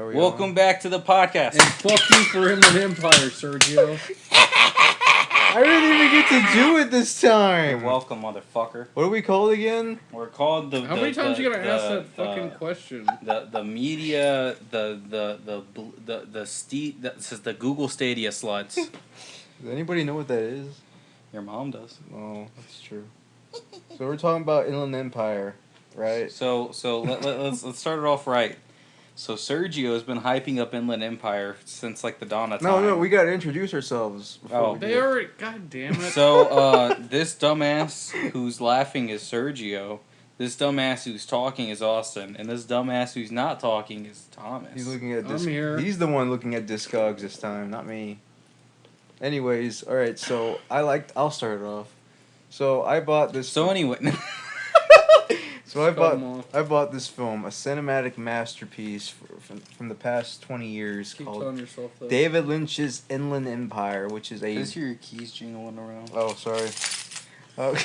Welcome back to the podcast. And fuck you for Inland Empire, Sergio. I didn't even get to do it this time. You're welcome, motherfucker. What are we called again? We're called the. How many times you gotta ask that fucking question? The media the Google Stadia sluts. Does anybody know what that is? Your mom does. Oh, that's true. So we're talking about Inland Empire, right? So let's start it off right. So Sergio has been hyping up Inland Empire since like the dawn of time. No, we gotta introduce ourselves. They already. God damn it. So this dumbass who's laughing is Sergio. This dumbass who's talking is Austin, and this dumbass who's not talking is Thomas. He's looking at I'm here. He's the one looking at Discogs this time, not me. Anyways, all right. So I'll start it off. So I bought this. So anyway. So I bought this film, a cinematic masterpiece from the past 20 years called David Lynch's Inland Empire, which is a... Is your keys jingling around? Oh, sorry. Okay.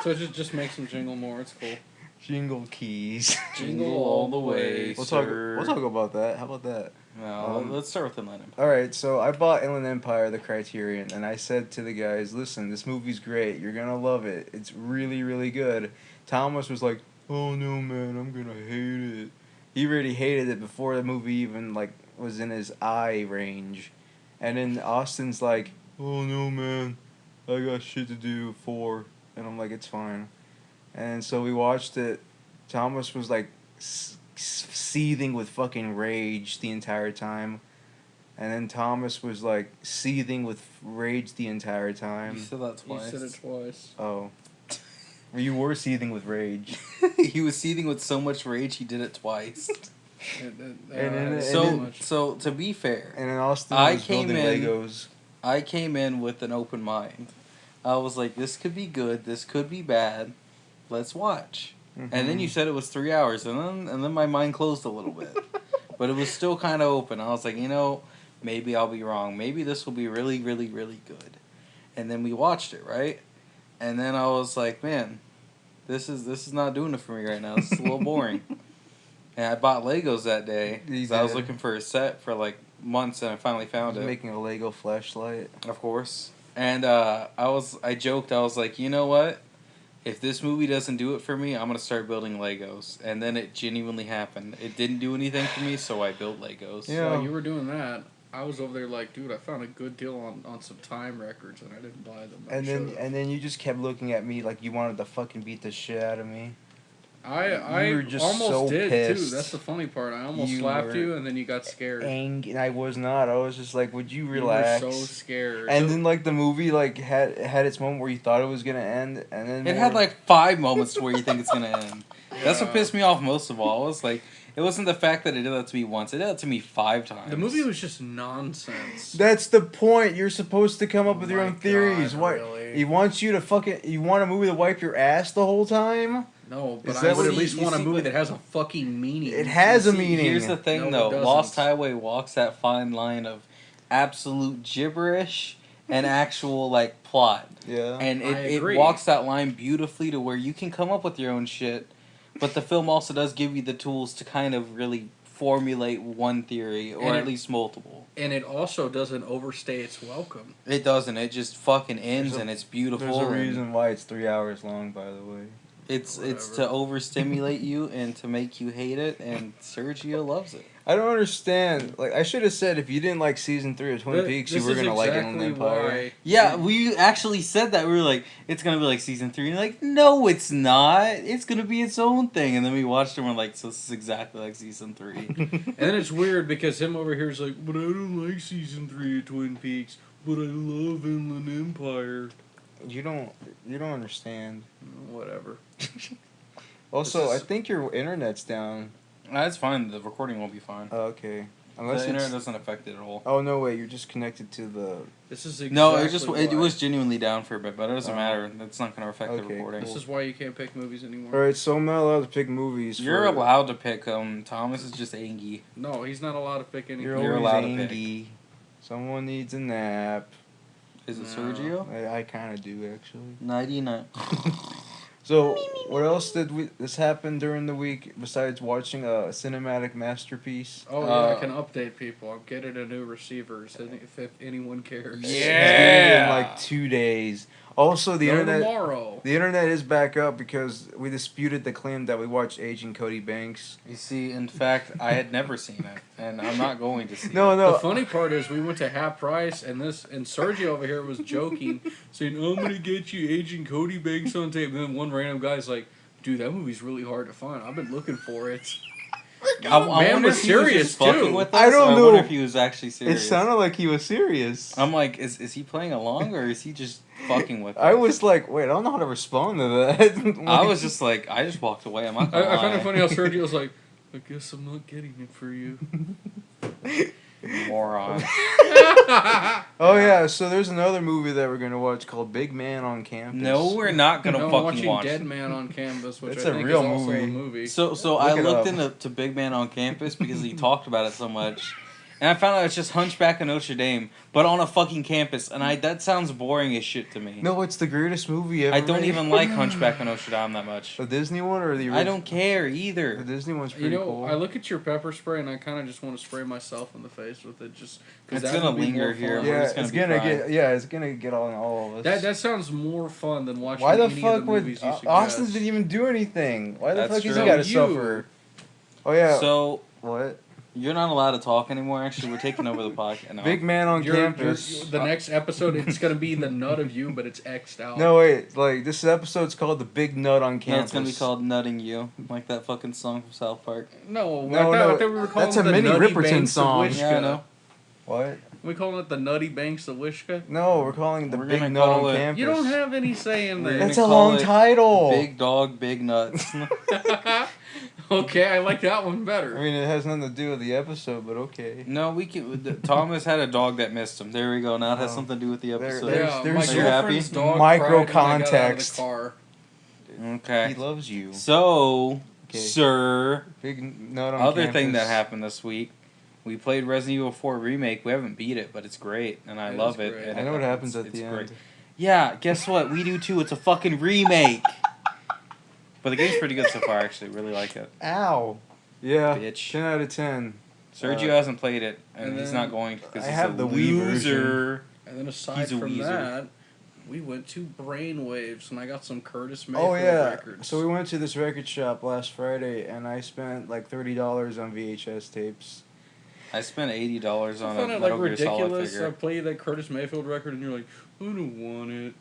So it just makes them jingle more. It's cool. Jingle keys. Jingle all the way, We'll talk about that. How about that? No, let's start with Inland Empire. Alright, so I bought Inland Empire, the Criterion, and I said to the guys, listen, this movie's great. You're gonna love it. It's really, really good. Thomas was like, oh no man, I'm gonna hate it. He already hated it before the movie even was in his eye range. And then Austin's like, oh no man, I got shit to do for. And I'm like, it's fine. And so we watched it. Thomas was like seething with fucking rage the entire time. And then Thomas was like seething with rage the entire time. You said that twice. You said it twice. Oh. You were seething with rage. He was seething with so much rage he did it twice. So to be fair, and then Austin was building Legos. I came in with an open mind. I was like, this could be good, this could be bad. Let's watch. Mm-hmm. And then you said it was 3 hours, and then my mind closed a little bit. But it was still kind of open. I was like, maybe I'll be wrong. Maybe this will be really, really, really good. And then we watched it, right? And then I was like, man, this is not doing it for me right now. This is a little boring. And I bought Legos that day because I was looking for a set for like months, and I finally found it. Making a Lego flashlight, of course. And I joked. I was like, you know what? If this movie doesn't do it for me, I'm gonna start building Legos. And then it genuinely happened. It didn't do anything for me, so I built Legos. Yeah, while you were doing that, I was over there like, dude, I found a good deal on some Time records, and I didn't buy them. And then you just kept looking at me like you wanted to fucking beat the shit out of me. I were just almost so did pissed. too. That's the funny part. I almost slapped you, and then you got scared. And I was not. I was just like, would you relax? You were so scared. And then the movie had its moment where you thought it was gonna end, and then it had 5 moments where you think it's gonna end. Yeah. That's what pissed me off most of all. It was like, it wasn't the fact that it did that to me once. It did that to me 5 times. The movie was just nonsense. That's the point. You're supposed to come up with your own theories. God, what? Really? He wants you to you want a movie to wipe your ass the whole time? No, but I would at least want a movie that has a fucking meaning. It has a meaning. Here's the thing, though. Lost Highway walks that fine line of absolute gibberish and actual, plot. Yeah. And it walks that line beautifully to where you can come up with your own shit, but the film also does give you the tools to kind of really formulate one theory, or at least multiple. And it also doesn't overstay its welcome. It doesn't. It just fucking ends, and it's beautiful. There's a reason why it's 3 hours long, by the way. It's to overstimulate you and to make you hate it, and Sergio loves it. I don't understand. I should have said if you didn't like season 3 of Twin Peaks, you were gonna like Inland Empire. Yeah, we actually said that. We were like, it's gonna be like season 3, and you're like, no, it's not. It's gonna be its own thing. And then we watched it, and we're like, so this is exactly like season 3. And then it's weird because him over here is like, but I don't like season 3 of Twin Peaks, but I love Inland Empire. You don't understand. Whatever. Also, I think your internet's down. That's fine. The recording will be fine. Oh, okay. Unless the internet doesn't affect it at all. Oh no, wait! You're just connected to the. This is exactly no. It was genuinely down for a bit, but it doesn't matter. That's not going to affect the recording. This is why you can't pick movies anymore. All right, so I'm not allowed to pick movies. You're allowed to pick them. Thomas is just Angy. No, he's not allowed to pick anything. You're allowed to pick. Someone needs a nap. Is it Sergio? I kind of do, actually. 99. So, what else this happened during the week besides watching a cinematic masterpiece? Oh yeah, I can update people. I'm getting a new receiver. If anyone cares. He's getting it in like 2 days. Also, the internet. Tomorrow. The internet is back up because we disputed the claim that we watched Aging Cody Banks. You see, in fact, I had never seen it, and I'm not going to see it. No. The funny part is we went to half price, and Sergio over here was joking, saying, "I'm gonna get you Aging Cody Banks on tape." And then one random guy's like, "Dude, that movie's really hard to find. I've been looking for it." I Man wonder was if he was serious just fucking too. with us, I don't or know. I wonder if he was actually serious. It sounded like he was serious. I'm like, is he playing along, or is he just fucking with us? I was like, wait, I don't know how to respond to that. I was just like, I just walked away. I'm not gonna I found lie. it funny how Sergio was like, "I guess I'm not getting it for you." Moron. Oh yeah, so there's another movie that we're gonna watch called Big Man on Campus. No, we're not gonna I'm fucking watching watch Dead it. Man on Campus, which It's I a think real is also movie. a movie. So I Look it looked up. into Big Man on Campus because he talked about it so much, and I found out it's just Hunchback of Notre Dame, but on a fucking campus, and that sounds boring as shit to me. No, it's the greatest movie ever. I don't made. even like Hunchback of Notre Dame that much. The Disney one or the original? I don't care The either. Disney one's pretty You know, cool. I look at your pepper spray and I kind of just want to spray myself in the face with it, just because It's that gonna would be linger more here. fun. We're yeah, just gonna it's be gonna fine. it's gonna get on all of us. That sounds more fun than watching Why the any fuck of the would movies you suggest. Austin didn't even do anything? Why the That's fuck has he true. got to You. suffer? Oh yeah. So what? you're not allowed to talk anymore. Actually, we're taking over the podcast. No. Big Man on You're- Campus. the next episode, it's gonna be the nut of you, but it's X'd out. No wait, like this episode's called The Big Nut on No, Campus. it's gonna be called Nutting You, like that fucking song from South Park. no, No, I no, thought we were calling that's a it the Minnie Nutty Riperton Banks song. Of Wishka. Yeah, I know. What? We calling it the Nutty Banks of Wishka. No, we're calling it The We're Big gonna Nut call on it- Campus. You don't have any say in We're that. gonna That's a call long it title. Big Dog, Big Nuts. Okay, I like that one better. I mean, it has nothing to do with the episode, but okay. No, we can. Thomas had a dog that missed him. There we go. Now it has Oh. something to do with the episode. there's- yeah, there's- my Are you girlfriend's happy? dog Micro cried when I got out of context. the car. Okay. He loves you. So, Okay. sir, Big Nut on other Campus. thing that happened this week, we played Resident Evil 4 Remake. We haven't beat it, but it's great, and I It love is it. great. and I know what it's- happens at it's the great. end. Yeah, guess what? We do too. It's a fucking remake. But the game's pretty good so far, actually. Really like it. Ow. Yeah. Bitch. 10 out of 10. Sergio hasn't played it, and and he's then not going to because I he's have a the Wii loser. And then aside He's a from weezer. that, we went to Brainwaves, and I got some Curtis Oh Mayfield yeah. records. So we went to this record shop last Friday, and I spent like $30 on VHS tapes. I spent $80 I on found a it Metal like Gear Solid ridiculous. I figure. played that Curtis Mayfield record, and you're like, I don't want it.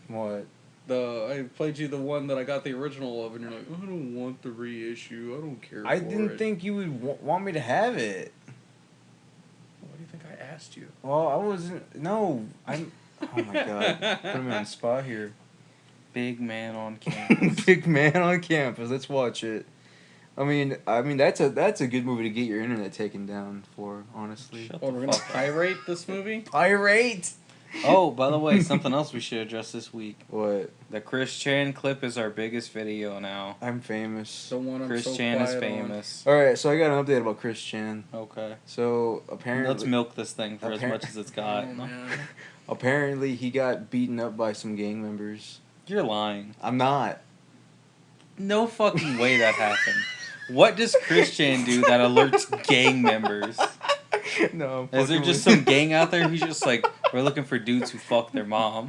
What? I played you the one that I got the original of, and you're like, I don't want the reissue. I don't care. I for didn't it. think you would want me to have it. What do you think I asked you? Well, I wasn't. No, I'm. Oh my god, put me on the spot here. Big Man on Campus. Big Man on Campus. Let's watch it. I mean, that's a good movie to get your internet taken down for. Honestly. Shut Oh, the we're gonna fuck up. pirate this movie? Pirate. Oh, by the way, something else we should address this week. What? The Chris Chan clip is our biggest video now. I'm famous. The one I'm Chris so Chan is quiet on. famous. All right, so I got an update about Chris Chan. Okay. So apparently, Let's milk this thing for as Appar- much as it's got. Oh, man. apparently he got beaten up by some gang members. You're lying. I'm not. No fucking way that happened. What does Chris Chan do that alerts gang members? No. I'm Is there fucking just with- some gang out there who's just like, we're looking for dudes who fuck their mom?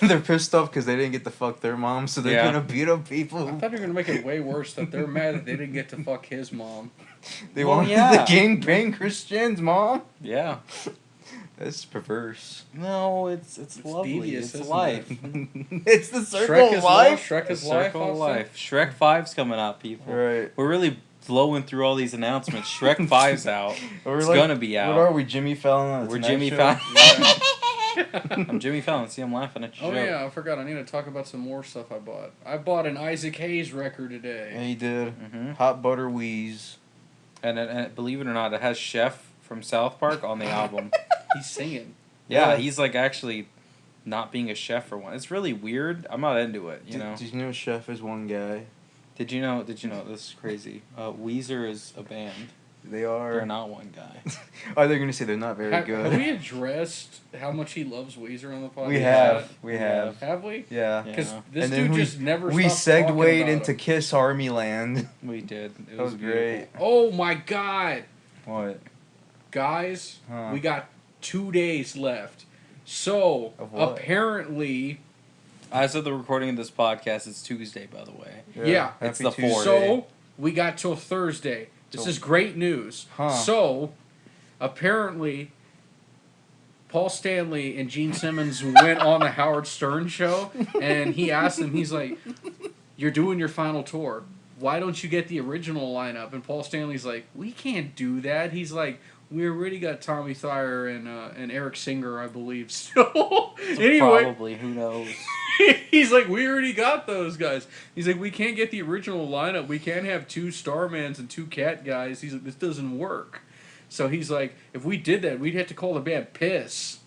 They're pissed off because they didn't get to fuck their mom, so they're Yeah. gonna beat up I people. thought you were gonna make it way worse that they're mad that they didn't get to fuck his mom. They Well, wanted yeah. the gang bang Chris Chan's mom. Yeah. That's perverse. No, it's lovely. devious, It's isn't life. It's the circle Shrek of is life. Shrek The is life. circle of Austin? life. Shrek 5's coming out, people. Right. We're really blowing through all these announcements. Shrek 5's out. We're It's like- gonna be out. What are we, Jimmy Fallon? On the We're Tonight Jimmy Show? Fallon. I'm Jimmy Fallon. See, I'm laughing at your Oh joke. yeah, I forgot. I need to talk about some more stuff I bought. I bought an Isaac Hayes record Yeah, today. he did. hmm Hot Butter Wheeze. And believe it or not, it has Chef from South Park on the album. He's singing. Yeah, Yeah. he's like actually not being a chef for one. It's really weird. I'm not into it. You know. Did you know Chef is one guy? Did you know? This is crazy. Weezer is a band. They are. They're not one guy. Oh, they're gonna say they're not very Have good. we addressed how much he loves Weezer on the podcast? We have. We have. Have we? Yeah. Because Yeah. this And then dude just never We stops talking segued about into him. Kiss Army Land. We did. It That was beautiful. great. Oh my god. What? Guys, Huh. we got 2 days left. So, Of what? apparently, As of the recording of this podcast, it's Tuesday, by the way. Yeah. It's Happy the Tuesday. fourth. so we got till Thursday. This So- is great news. Huh. So, apparently, Paul Stanley and Gene Simmons went on the Howard Stern show, and he asked them, he's like, "You're doing your final tour. Why don't you get the original lineup?" And Paul Stanley's like, "We can't do that." He's like, "We already got Tommy Thayer and Eric Singer, I believe." So anyway, Probably. Who knows? he's like, "We already got those guys." He's like, "We can't get the original lineup. We can't have 2 Starmans and 2 Cat guys." He's like, "This doesn't work." So he's like, "If we did that, we'd have to call the band Piss."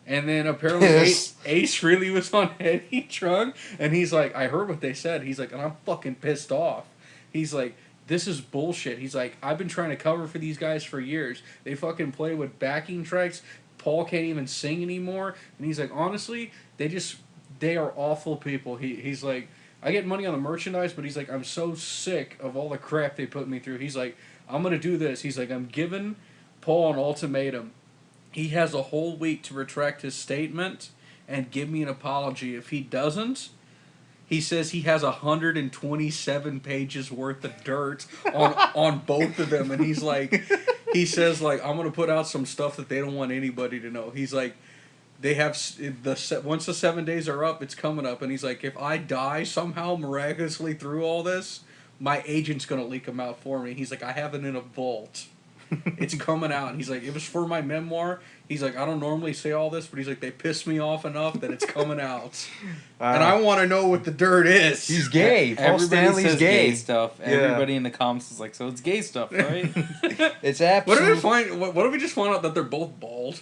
And then apparently Piss. Ace really was on Heavy Drunk, and he's like, "I heard what they said." He's like, "And I'm fucking pissed off." He's like, "This is bullshit." He's like, "I've been trying to cover for these guys for years. They fucking play with backing tracks. Paul can't even sing anymore." And he's like, "Honestly, they are awful people." He's like, "I get money on the merchandise, but he's like, I'm so sick of all the crap they put me through." He's like, "I'm going to do this." He's like, "I'm giving Paul an ultimatum. He has a whole week to retract his statement and give me an apology. If he doesn't," he says, "he has 127 pages worth of dirt on both of them." And he's like, he says, like, "I'm going to put out some stuff that they don't want anybody to know." He's like, they have once the 7 days are up, it's coming up. And he's like, "If I die somehow miraculously through all this, my agent's going to leak them out for me." He's like, "I have it in a vault. It's coming out." He's like, "It was for my memoir." He's like, "I don't normally say all this, but he's like, they pissed me off enough that it's coming out. And I want to know what the dirt is." He's gay. Paul Everybody Stanley's says gay. stuff. Yeah. Everybody in the comments is like, so it's gay stuff, right? It's What absolutely. did we find? What did we just find out that they're both bald?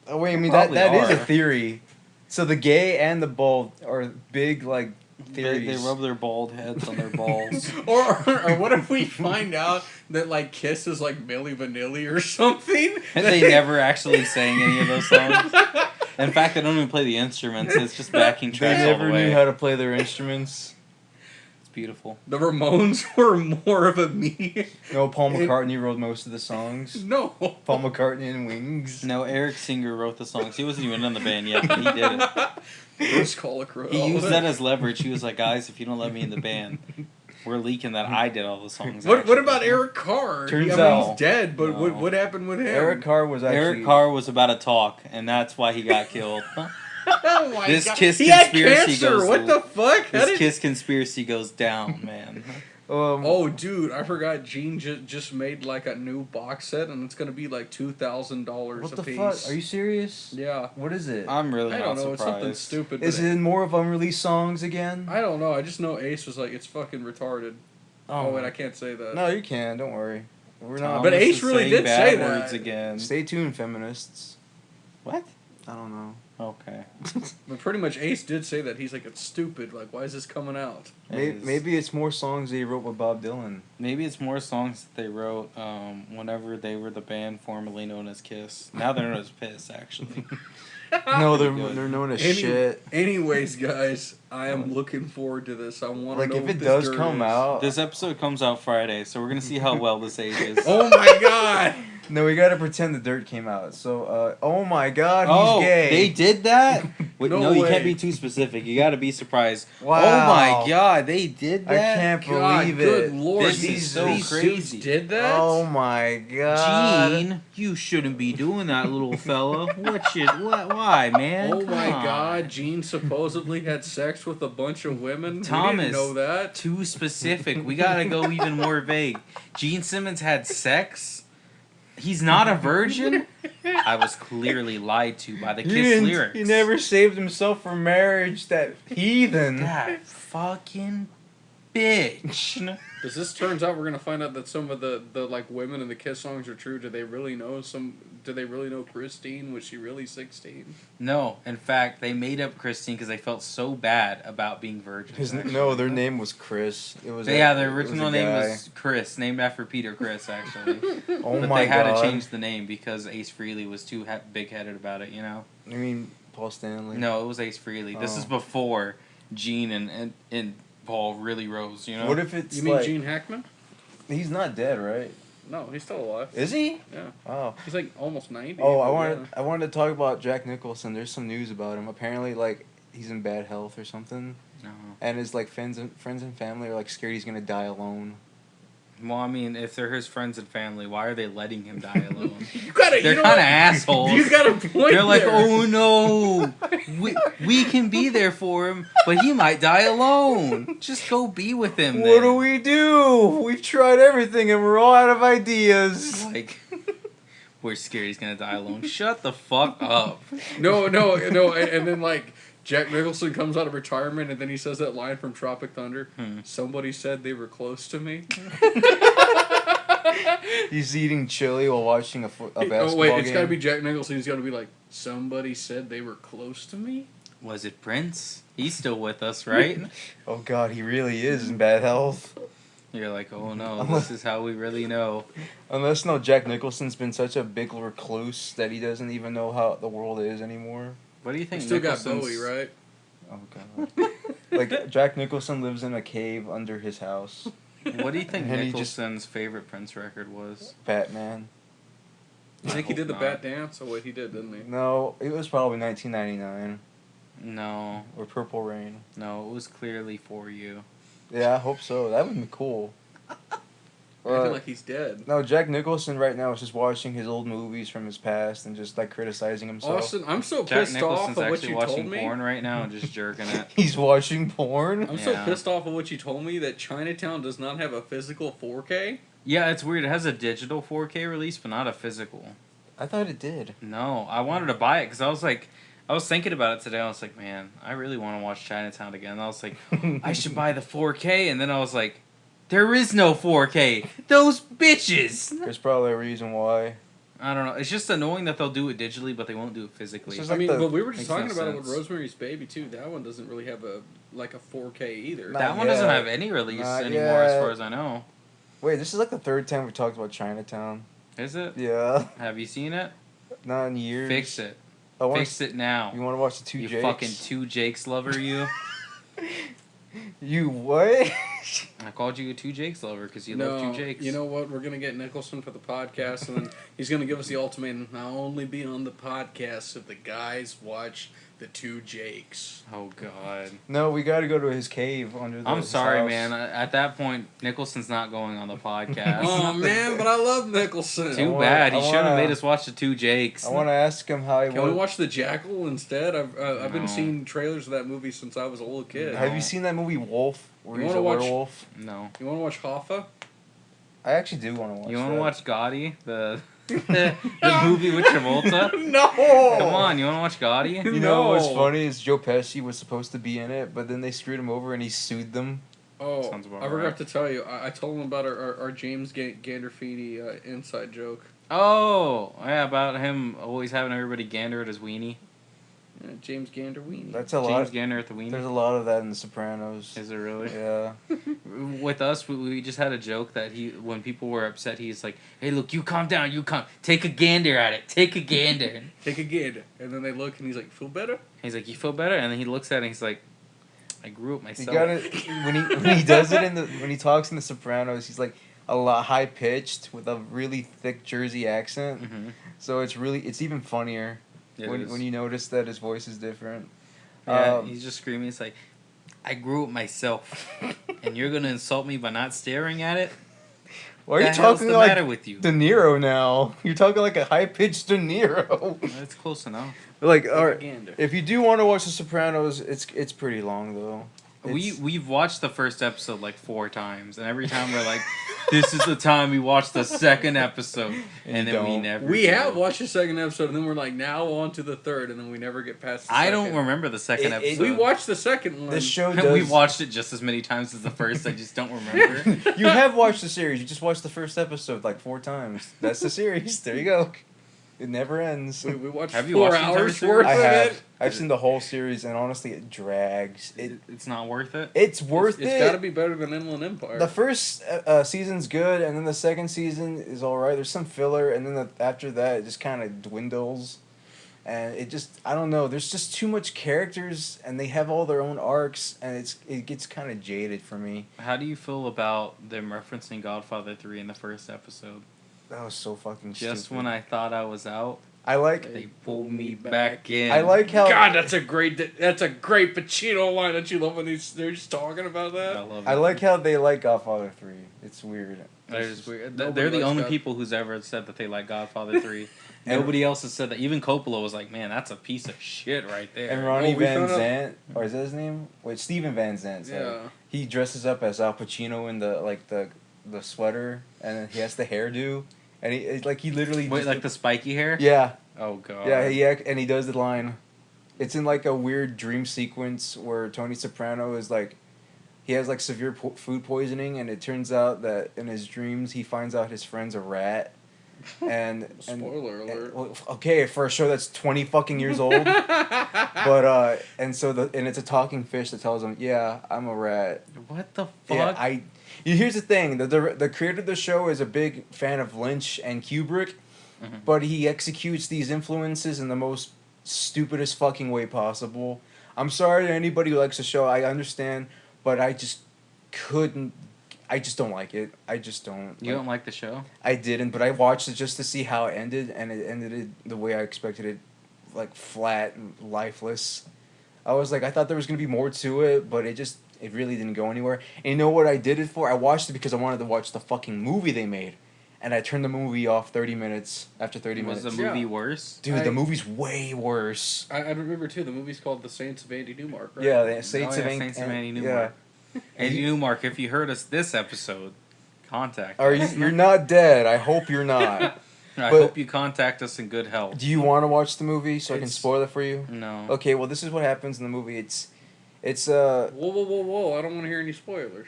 Oh wait, I mean that Probably is a are. theory. So the gay and the bald are big like they theories. rub their bald heads on their balls. Or what if we find out that like Kiss is like Milli Vanilli or something? They never actually sang any of those songs. In fact, they don't even play the instruments. It's just backing They tracks all never the way. knew how to play their instruments. It's beautiful. The Ramones were more of a me. No, Paul McCartney wrote most of the songs. No. Paul McCartney and Wings. No, Eric Singer wrote the songs. He wasn't even in the band yet, but he did it. Bruce Colic He used that as leverage. He was like, "Guys, if you don't let me in the band, we're leaking that I did all the songs." What actually." about Eric Carr? Turns I mean, out- he's dead, but No. what happened with him? Eric Carr was actually. Eric Carr was about to talk, and that's why he got killed. Oh my This God. Kiss he had conspiracy cancer. goes- What the fuck? How This did- Kiss conspiracy goes down, man. Oh, dude, I forgot Gene just made like a new box set, and it's gonna be like $2,000 What a the piece. fuck? Are you serious? Yeah. What is it? I'm really I not don't know. It's something surprised. stupid. Is but it more of unreleased songs again? I don't know. I just know Ace was like, "It's fucking retarded." Oh, wait, I can't say that. No, you can. Don't worry. We're not. Thomas But Ace is really saying did bad say words that. again. Stay tuned, feminists. What? I don't know. Okay. But pretty much Ace did say that. He's like, "It's stupid. Like, why is this coming out?" Maybe it's more songs they wrote with Bob Dylan. Maybe it's more songs that they wrote whenever they were the band formerly known as Kiss. Now they're known as Piss, actually. No, they're Good. known as Any- shit. Anyways, guys, I am looking forward to this. I want to Like know if what it this does dirt come is. out, This episode comes out Friday, so we're gonna see how well this ages. Oh my God! no, we gotta pretend the dirt came out. So, oh my God, he's Oh, gay. they did that? Wait, No no, you way. can't be too specific. You gotta be surprised. Wow. Oh my God, they did I that? can't God, believe good it. Lord, This these, is so these crazy. dudes did that? Oh my God. Gene, you shouldn't be doing that, little fella. Why, man? Oh my Come on. God! Gene supposedly had sex with a bunch of women. We Thomas, didn't know that. Too specific. We gotta go even more vague. Gene Simmons had sex? He's not a virgin? I was clearly lied to by the Kiss lyrics. He never saved himself for marriage, that heathen. That fucking bitch. Does this turns out we're gonna find out that some of the like women in the Kiss songs are true? Do they really know Christine? Was she really 16? No, in fact, they made up Christine because they felt so bad about being virgins. No, their name was Chris. It was their original name was Chris, named after Peter Chris, actually. Oh but my they had God. to change the name because Ace Frehley was too big-headed about it, you know? You mean Paul Stanley? No, it was Ace Frehley. This is before Gene and Paul really rose, you know? What if it's You mean Gene Hackman? He's not dead, right? No, he's still alive. Is he? Yeah. Oh. He's like almost 90. Oh, I wanted to talk about Jack Nicholson. There's some news about him. Apparently, like, he's in bad health or something. No. And his, like, friends and family are, like, scared he's gonna die alone. Well, I mean, if they're his friends and family, why are they letting him die alone? They're They're kind of assholes. You got a point. They're like, there. oh no, we can be there for him, but he might die alone. Just go be with him. What do we do? We've tried everything and we're all out of ideas. Like, we're scared he's gonna die alone. Shut the fuck up. No, and then like Jack Nicholson comes out of retirement and then he says that line from Tropic Thunder. Somebody said they were close to me. He's eating chili while watching a basketball game. Oh wait, it's gotta be Jack Nicholson. He's gotta be like, somebody said they were close to me. Was it Prince? He's still with us, right? Oh God, he really is in bad health. You're like, oh no, this is how we really know. Unless Jack Nicholson's been such a big recluse that he doesn't even know how the world is anymore. What do you think? Still got Bowie, right? Oh God. Like Jack Nicholson lives in a cave under his house. What do you think And Nicholson's favorite Prince record was? Batman. You think he did the not. bat dance? Oh wait, he did, didn't he? No, it was probably 1999 No, or Purple Rain. no, it was clearly For You. Yeah, I hope so. That would be cool. I feel like he's dead. No, Jack Nicholson right now is just watching his old movies from his past and just like criticizing himself. Austin, I'm so Jack pissed Nicholson's off of what actually you watching told me. porn right now and just jerking it. He's watching porn. I'm so Yeah. pissed off of what you told me that Chinatown does not have a physical 4K. Yeah, it's weird. It has a digital 4K release, but not a physical. I thought it did. No, I wanted to buy it because I was thinking about it today. I was like, man, I really want to watch Chinatown again. And I was like, I should buy the 4K. And then I was like, there is no 4K. Those bitches. There's probably a reason why. I don't know. It's just annoying that they'll do it digitally, but they won't do it physically. It's just I like mean, but we were just Makes talking no about it with sense. Rosemary's Baby too. That one doesn't really have a 4K either. Not That one doesn't yet. have any release Not anymore, as yet. far as I know. Wait, this is like the third time we talked about Chinatown. Is it? Yeah, Have you seen it? not in years. Fix it. I wanna, Fix it now. You want to watch the two You Jakes? fucking two Jakes lover, you. You what? I called you a two Jakes lover because you love two Jakes. You know what? We're gonna get Nicholson for the podcast, and then he's gonna give us the ultimatum: I'll only be on the podcast if the guys watch the two Jakes. Oh God. No, we got to go to his cave under the. I'm his sorry, house. man. At that point, Nicholson's not going on the podcast. Oh man, but I love Nicholson. Too I bad. He wanna- shouldn't have made us watch the two Jakes. I want to ask him how he. Can we watch The Jackal instead? I've been No. seeing trailers of that movie since I was a little kid. Have you seen that movie Wolf, where You he's wanna a watch- werewolf? No. You want to watch Hoffa? I actually do want to watch. You want to that. watch Gotti, the movie with Travolta? No. Come on, you want to watch Gotti? You know what's No. funny is Joe Pesci was supposed to be in it, but then they screwed him over and he sued them. Oh, Sounds about I forgot right. to tell you. I told him about our James Gandolfini inside joke. Oh, yeah, about him always having everybody gander at his weenie. Yeah, James Gandolfini. That's a James lot. gander at the There's weenie. a lot of that in The Sopranos. Is it really? Yeah. With us, we just had a joke that when people were upset, he's like, "Hey, look, you calm down, take a gander at it, take a gander." Take a gander, and then they look, and he's like, "Feel better?" He's like, "You feel better?" And then he looks at it and he's like, "I grew up You myself." gotta when he does it when he talks in The Sopranos, he's like a lot high pitched with a really thick Jersey accent. Mm-hmm. So it's even funnier when you notice that his voice is different. Yeah, he's just screaming. It's like, "I grew up myself, and you're gonna insult me by not staring at it." Why are you What the hell's talking the like matter with you? De Niro now? You're talking like a high pitched De Niro. That's close enough. Like, Take all a right, gander. if you do want to watch The Sopranos, it's pretty long though. We've watched the first episode like 4 times, and every time we're like, "This is the time we watch the second episode," and then we never. We have watched the second episode, and then we're like, now on to the third, and then we never get past. The second. don't remember the second episode. We watched the second one. This show does. We watched it just as many times as the first. I just don't remember. You have watched the series. You just watched the first episode like 4 times. That's the series. There you go. It never ends. We watched Have you 4 watched the entire hours series? worth I of have. it. I've seen the whole series, and honestly, it drags. It's not worth it. It's worth it. It's got to be better than Inland Empire. The first season's good, and then the second season is all right. There's some filler, and then after that, it just kind of dwindles. And it just, I don't know. There's just too much characters, and they have all their own arcs, and it gets kind of jaded for me. How do you feel about them referencing Godfather 3 in the first episode? That was so fucking stupid. Just when I thought I was out, I like. they pulled me back in. I like how. God, that's a great Pacino line. Don't you love when they're just talking about that? I love I it. like how they like Godfather 3. It's weird. They're just weird. Nobody They're the likes only God- people who's ever said that they like Godfather 3. Nobody else has said that. Even Coppola was like, man, that's a piece of shit right there. And Ronnie Oh, we Van found out- Zant, or is that his name? Wait, Steven Van Zant. Sorry. Yeah. He dresses up as Al Pacino in the sweater, and then he has the hairdo, and he literally Wait, just- like the spiky hair? yeah. Oh, God. Yeah, and he does the line. It's in like a weird dream sequence where Tony Soprano is like, he has like severe food poisoning, and it turns out that in his dreams he finds out his friend's a rat. And Spoiler alert. well, okay, for a show that's 20 fucking years old, but and it's a talking fish that tells him, "Yeah, I'm a rat." What the fuck? Yeah, here's the thing: the creator of the show is a big fan of Lynch and Kubrick, but he executes these influences in the most stupidest fucking way possible. I'm sorry to anybody who likes the show. I understand, but I just couldn't. I just don't like it. I just don't. You don't like the show? I didn't, but I watched it just to see how it ended, and it ended the way I expected it, like flat and lifeless. I was like, I thought there was gonna be more to it, but it really didn't go anywhere. And you know what I did it for? I watched it because I wanted to watch the fucking movie they made, and I turned the movie off 30 minutes after 30 Was minutes. the movie Yeah. worse? Dude, the movie's way worse. I remember too. The movie's called The Saints of Andy Newmark, right? Yeah, the Saints of Saints of Andy Yeah. Newmark. Andy Newmark, if you heard us this episode, contact Are us. you're not dead? I hope you're not. I but- hope you contact us in good health. Do you want to watch the movie so I can It's- spoil it for you? No. Okay, well this is what happens in the movie. It's Whoa! I don't want to hear any spoilers.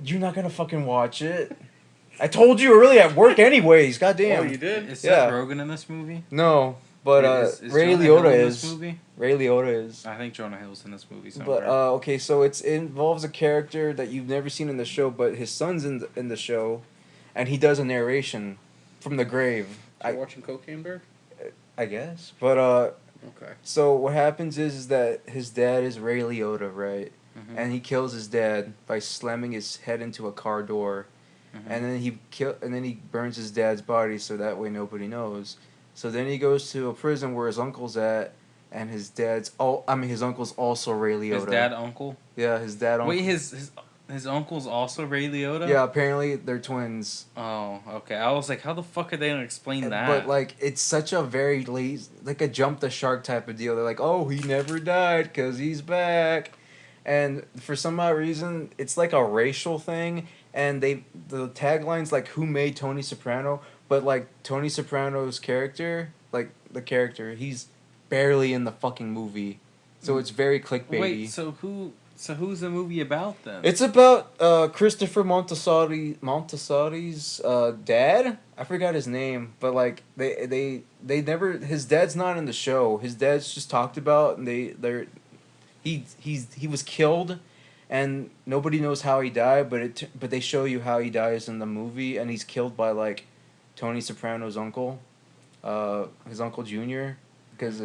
You're not gonna fucking watch it. I told you early at work anyways. Goddamn. Oh, you did? Is Yeah. Seth Rogen in this movie? No, but Is Ray Jonah Hill Liotta in this is. movie? Ray Liotta is. I think Jonah Hill's in this movie somewhere. But okay, so it involves a character that you've never seen in the show, but his son's in the show, and he does a narration from the grave. You're watching Cocaine Bear? I guess. But Okay. so what happens is that his dad is Ray Liotta, right? Mhm. And he kills his dad by slamming his head into a car door. Mhm. And then he burns his dad's body so that way nobody knows. So then he goes to a prison where his uncle's at, and his uncle's also Ray Liotta. His dad, uncle. Yeah, his dad. Uncle. Wait, his uncle's also Ray Liotta. Yeah, apparently they're twins. Oh, okay. I was like, how the fuck are they gonna explain that? But like, it's such a very lazy, like a jump the shark type of deal. They're like, oh, he never died because he's back, and for some odd reason, it's like a racial thing. And the tagline's like, who made Tony Soprano? But like Tony Soprano's character, like the character, he's barely in the fucking movie, so it's very clickbaity. Wait, so who's the movie about then? It's about Christopher Montessori's dad. I forgot his name, but like they never. His dad's not in the show. His dad's just talked about, and he was killed, and nobody knows how he died. But they show you how he dies in the movie, and he's killed by like Tony Soprano's uncle, his uncle Junior, because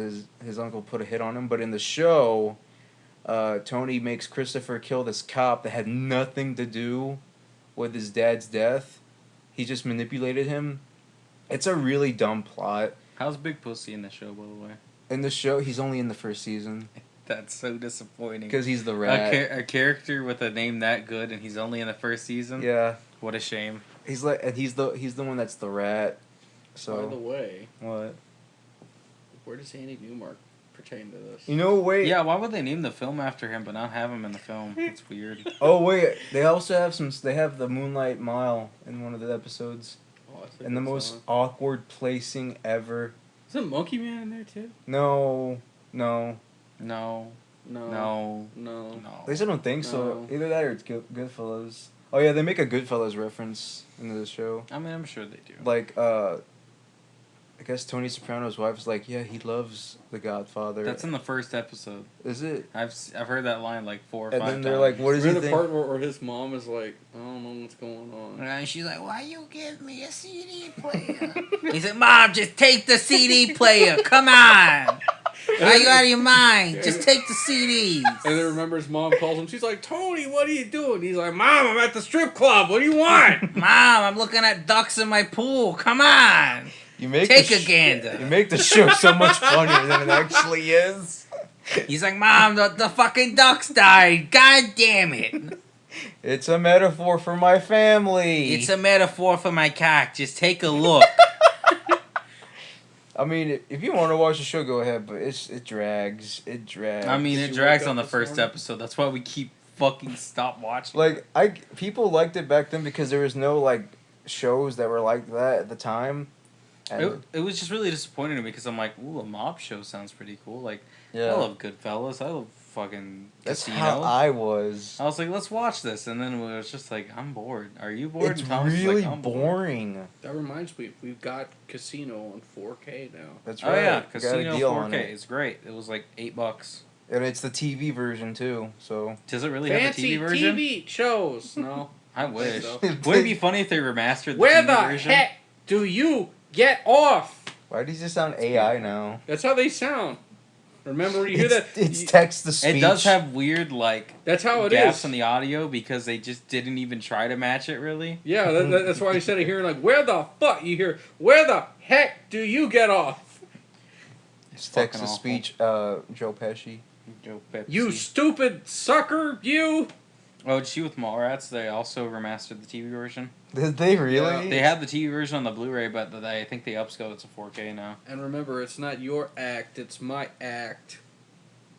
his uncle put a hit on him. But in the show, Tony makes Christopher kill this cop that had nothing to do with his dad's death. He just manipulated him. It's a really dumb plot. How's Big Pussy in the show, by the way? In the show, he's only in the first season That's so disappointing. because he's the rat. A character with a name that good, and he's only in the first season. Yeah, What a shame. he's the one that's the rat. By the So way, what? where does Andy Newmark pertain to this. You know, wait. Yeah, why would they name the film after him but not have him in the film? It's weird. Oh wait, they also have some. They have the Moonlight Mile in one of the episodes, Oh, that's a and the good most song. awkward placing ever. Isn't Monkey Man in there too? No. No. No. No. No. No. At least I don't think so. No. Either that or it's Goodfellas. Oh yeah, they make a Goodfellas reference into the show. I mean, I'm sure they do. Like, I guess Tony Soprano's wife's like, yeah, he loves The Godfather. That's in the first episode. Is it? I've heard that line like 4 or 5 And times. then they're like, what does he Remember the think? part where his mom is like, I don't know what's going on. And she's like, why you give me a CD player? He said, Mom, just take the CD player. Come on. Are you out of your mind? Just take the CDs. And then remember his mom calls him. She's like, Tony, what are you doing? He's like, Mom, I'm at the strip club. What do you want? Mom, I'm looking at ducks in my pool. Come on. You make Take the a gander. You make the show so much funnier than it actually is. He's like, Mom, the fucking ducks died. God damn it. It's a metaphor for my family. It's a metaphor for my cock. Just take a look. I mean, if you want to watch the show, go ahead, but it drags. It drags. I mean, Did it you drags wake up on the this first morning? episode. That's why we keep fucking stop watching. like people liked it back then because there was no like shows that were like that at the time. And It was just really disappointing to me because I'm like, ooh, a mob show sounds pretty cool. Like, yeah, I love Goodfellas. I love fucking that's Casino. how I was. I was like, let's watch this. And then it was just like, I'm bored. Are you bored? It's And Thomas was really like, I'm bored. boring. That reminds me, we've got Casino on 4K now. That's Oh right. yeah, You got a Casino deal 4K. on it. It's great. It was like $8. And it's the TV version too. So Does it really have a Fancy TV version? TV shows. No. I wish. so. Wouldn't it be funny if they remastered the Where TV the version? heck do you get off? why does it sound AI now? That's how they sound. Remember, you hear that? It's text to speech. It does have weird like That's how it gaps is. in the audio because they just didn't even try to match it really. Yeah, that's why instead of hearing like, where the fuck, you hear, where the heck do you get off? It's text to fucking speech. Joe Pesci. Joe Pepsi. You stupid sucker, you! Oh, did you see with Mallrats? They also remastered the TV version. Did they really? They have the TV version on the Blu-ray, but I think they upscaled it to 4K now. And remember, it's not your act, it's my act.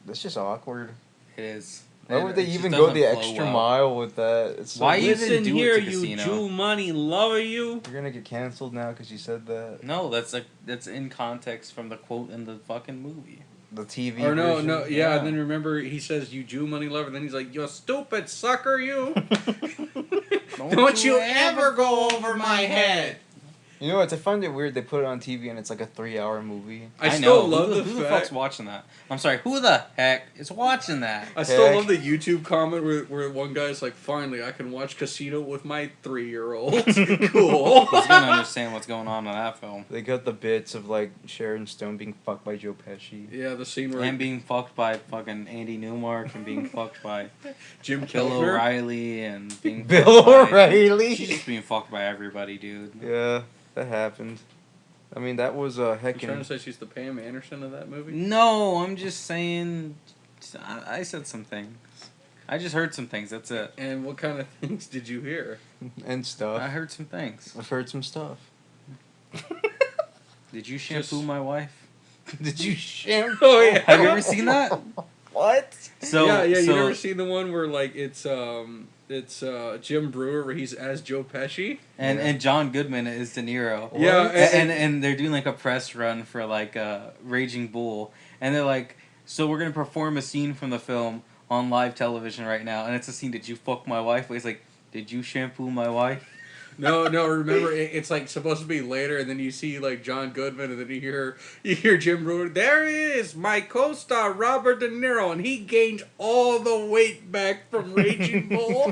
That's just awkward. It is. Why It- would they it just even go doesn't the flow extra well. mile with that? It's so Why weird. even Listen do it here, to you Casino? Jew money lover, you. You're gonna get canceled now because you said that. No, that's in context from the quote in the fucking movie. The TV. Or no, version. no, yeah, and then remember, he says, you Jew money lover, and then he's like, you stupid sucker, you. Don't you ever go over my head. You know what? I find it weird they put it on TV and it's like a 3-hour movie. I know. still love who the who the fuck's fact. watching that? I'm sorry. Who the heck is watching that? I still Heck. love the YouTube comment where one guy's like, finally, I can watch Casino with my 3-year-old. Cool. He's gonna understand what's going on in that film. They got the bits of like Sharon Stone being fucked by Joe Pesci. Yeah, the scene where And being fucked by fucking Andy Newmark and being fucked by Jim Bill Kellner. O'Reilly and being Bill fucked by- O'Reilly. She's just being fucked by everybody, dude. Yeah, that happened. I mean, that was You trying to heckin'. say she's the Pam Anderson of that movie? No, I'm just saying. I said some things. I just heard some things. That's it. And what kind of things did you hear? And stuff. I heard some things. I've heard some stuff. Did you shampoo Just- my wife? Did you shampoo? Oh, yeah. Have you ever seen that? What? So yeah, you so never seen the one where like it's Jim Brewer where he's as Joe Pesci? and John Goodman is De Niro. Yeah, And they're doing like a press run for like Raging Bull, and they're like, so we're gonna perform a scene from the film on live television right now, and it's a scene. Did you fuck my wife? He's like, did you shampoo my wife? No, remember it's like supposed to be later, and then you see like John Goodman, and then you hear Jim Brewer. There he is, my co-star Robert De Niro, and he gained all the weight back from Raging Bull.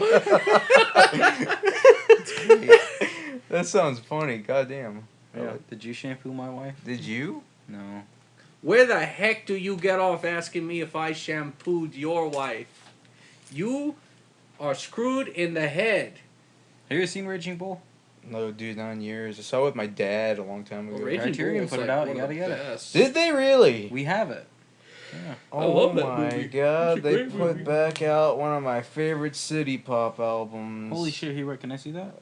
That sounds funny. Goddamn. Yeah. Did you shampoo my wife? Did you? No. Where the heck do you get off asking me if I shampooed your wife? You are screwed in the head. Have you ever seen Raging Bull? No, dude, 9 years. I saw it with my dad a long time ago. Well, Raging Criterion Bull is put it like out, one you of the gotta get it. best. Did they really? We have it. Yeah. I love that my movie. god, It's a they great put movie. back out one of my favorite city pop albums. Holy shit, Hero, can I see that?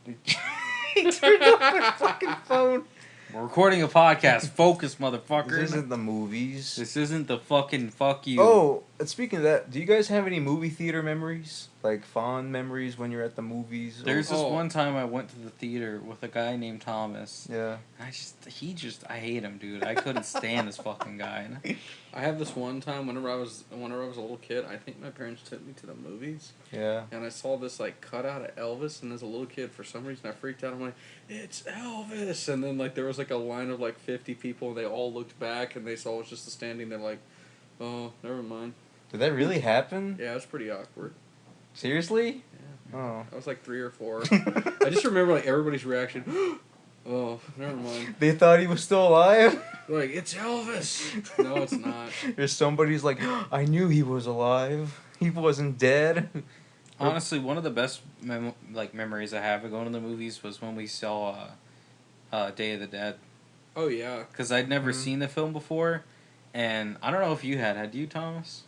He turned off their fucking phone. We're recording a podcast. Focus, motherfucker. This isn't the movies. This isn't the fucking fuck you. Oh, and speaking of that, do you guys have any movie theater memories? Like fond memories when you're at the movies? There's this one time I went to the theater with a guy named Thomas. Yeah. I hate him, dude. I couldn't stand this fucking guy. I have this one time whenever I was a little kid. I think my parents took me to the movies. Yeah. And I saw this like cutout of Elvis, and as a little kid, for some reason, I freaked out. I'm like, "It's Elvis!" And then like there was like a line of like 50 people, and they all looked back, and they saw it was just standing there like, "Oh, never mind." Did that really happen? Yeah, it was pretty awkward. Seriously? Yeah. Oh. I was like 3 or 4. I just remember like everybody's reaction. Oh, never mind. They thought he was still alive? Like, it's Elvis. No, it's not. Or somebody's like, I knew he was alive. He wasn't dead. Honestly, one of the best memories I have of going to the movies was when we saw Day of the Dead. Oh, yeah. Because I'd never seen the film before, and I don't know if you had you, Thomas?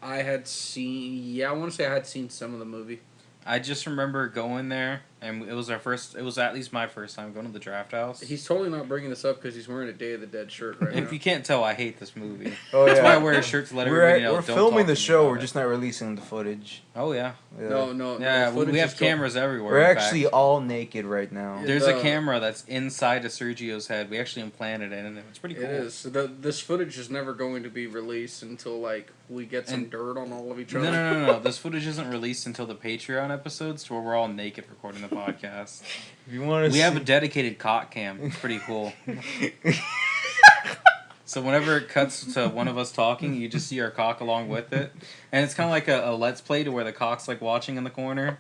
I had seen, I want to say I had seen some of the movie. I just remember going there, and it was at least my first time going to the Draft House. He's totally not bringing this up because he's wearing a Day of the Dead shirt right now. If you can't tell, I hate this movie. Oh, yeah. That's why I wear a shirt to let everybody know. We're Don't filming talk the to me show, about we're it. just not releasing the footage. Oh, yeah. No. Yeah, the footage we have is still- cameras everywhere. We're in actually fact. all naked right now. There's a camera that's inside of Sergio's head. We actually implanted it, and it's pretty cool. It is. So this footage is never going to be released until, like, we get some dirt on all of each other. No. This footage isn't released until the Patreon episodes, where we're all naked recording the podcast. If you want to We have a dedicated cock cam. It's pretty cool. So whenever it cuts to one of us talking, you just see our cock along with it. And it's kind of like a Let's Play to where the cock's like watching in the corner.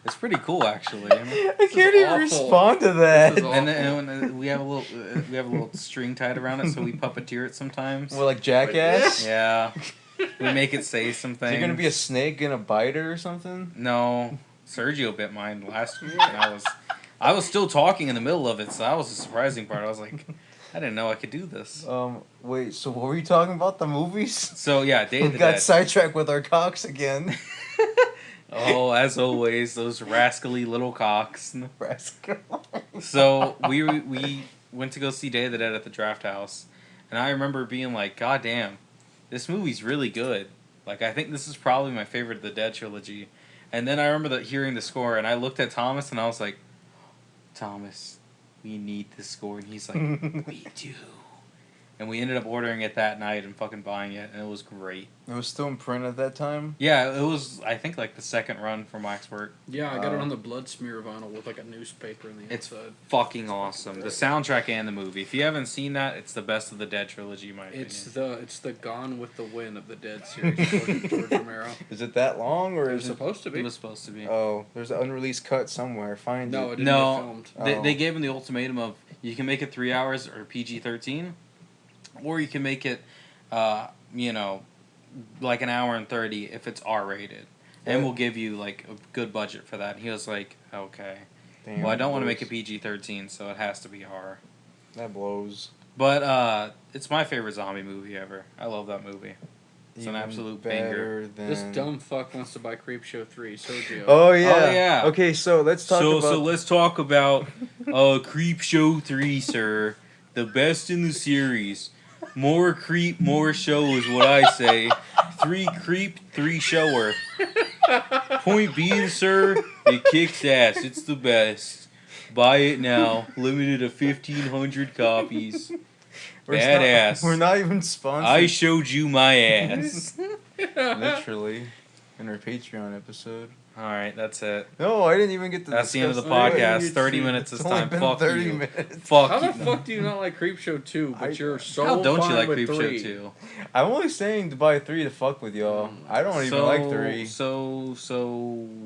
It's pretty cool, actually. I can't even awful. respond to that. This is And then we have a little string tied around it, so we puppeteer it sometimes. Well, like Jackass? Yeah. We make it say some Is things. there going to be a snake gonna bite her or something? No. Sergio bit mine last week, and I was still talking in the middle of it, so that was the surprising part. I was like, I didn't know I could do this. Wait, so what were you talking about? The movies? So yeah, Day of We the got Dead. sidetracked with our cocks again. Oh, as always, those rascally little cocks. Rascal. So we went to go see Day of the Dead at the Draft House, and I remember being like, God damn, this movie's really good. Like, I think this is probably my favorite of the Dead trilogy. And then I remember hearing the score, and I looked at Thomas, and I was like, Thomas, we need this score. And he's like, we do. And we ended up ordering it that night and fucking buying it, and it was great. It was still in print at that time? Yeah, it was, I think, like the second run from Waxwork. Yeah, I got it on the blood smear vinyl with like a newspaper in the It's outside. fucking awesome. The soundtrack and the movie. If you haven't seen that, it's the best of the Dead trilogy, in my opinion. It's the Gone with the Wind of the Dead series, George Romero. Is it that long, or It's is it... supposed to be. It was supposed to be. Oh, there's an unreleased cut somewhere. Find No, it it. didn't get No, filmed. they gave him the ultimatum of you can make it 3 hours or PG-13, or you can make it, like an hour and 30 if it's R-rated, and we'll give you like a good budget for that. And he was like, okay, Damn, well I don't want to blows. make it PG-13, so it has to be R. That blows. But it's my favorite zombie movie ever. I love that movie. It's an Even absolute better banger. than... This dumb fuck wants to buy Creepshow 3, Sergio. Oh yeah. Oh, yeah. Okay, so let's talk about... So let's talk about Creepshow 3, sir. The best in the series. More creep, more show is what I say. 3 creep, 3 shower. Point being, sir, it kicks ass. It's the best. Buy it now. Limited to 1,500 copies. Badass. We're not even sponsored. I showed you my ass. Literally. In our Patreon episode. Alright, that's it. No, I didn't even get to That's the end of the discuss podcast. it. 30 minutes this It's only time. been Fuck 30 you. minutes. Fuck How the you. fuck do you not like Creepshow 2, but you're so How don't you fine like with Creepshow 3? 2? I'm only saying to buy 3 to fuck with y'all. I don't even like 3. So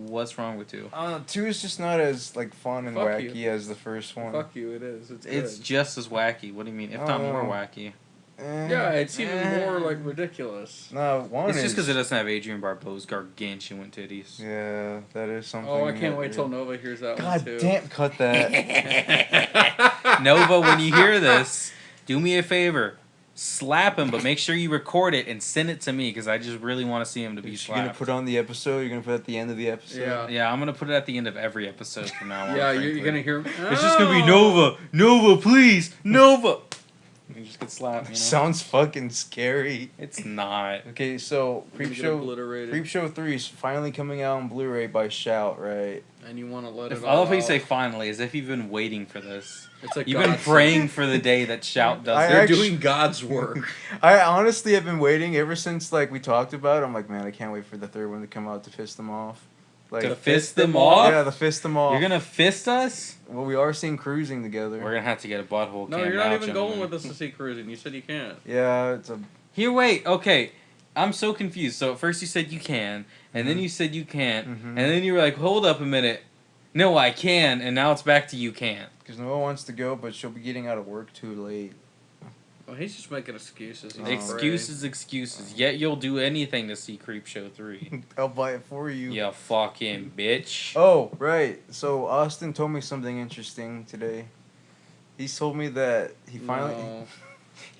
what's wrong with 2? 2 is just not as like fun and Fuck wacky you. as the first one. Fuck you, it is. It's It's good. just as wacky. What do you mean? If not more Oh. wacky. Yeah, it's even more like ridiculous. No, one It's is just because it doesn't have Adrian Barbeau's gargantuan titties. Yeah, that is something. Oh, I can't that wait till really- Nova hears that one God too. damn, cut that. Nova, when you hear this, do me a favor. slap him, but make sure you record it and send it to me because I just really want to see him to be You're slapped. gonna put on the episode. You're gonna put it at the end of the episode. Yeah. Yeah, I'm gonna put it at the end of every episode from now on. Yeah, frankly. you're gonna hear. It's just gonna be Nova, please, Nova. You just get slapped. You know? Sounds fucking scary. It's not. Okay, so Obliterated. Creepshow 3 is finally coming out on Blu-ray by Shout, right? And you want to let If, it I all love how you out. say finally, as if you've been waiting for this. It's like You've been God's- praying for the day that Shout does. I it. They're actually- doing God's work. I honestly have been waiting ever since like we talked about it. I'm like, man, I can't wait for the third one to come out to piss them off. Like, To fist them off? yeah, to fist them off. You're gonna fist us? Well, we are seeing Cruising together. We're gonna have to get a butthole. No, cam you're not out, even going gentlemen. with us to see Cruising. You said you can't. Yeah, it's a. Here, wait. Okay, I'm so confused. So at first you said you can, and then you said you can't, and then you were like, hold up a minute. No, I can, and now it's back to you can't. Because Noah wants to go, but she'll be getting out of work too late. Well, he's just making excuses. He's Excuses. Yet you'll do anything to see Creepshow 3. I'll buy it for you. You fucking bitch. Oh, right. So Austin told me something interesting today. He told me that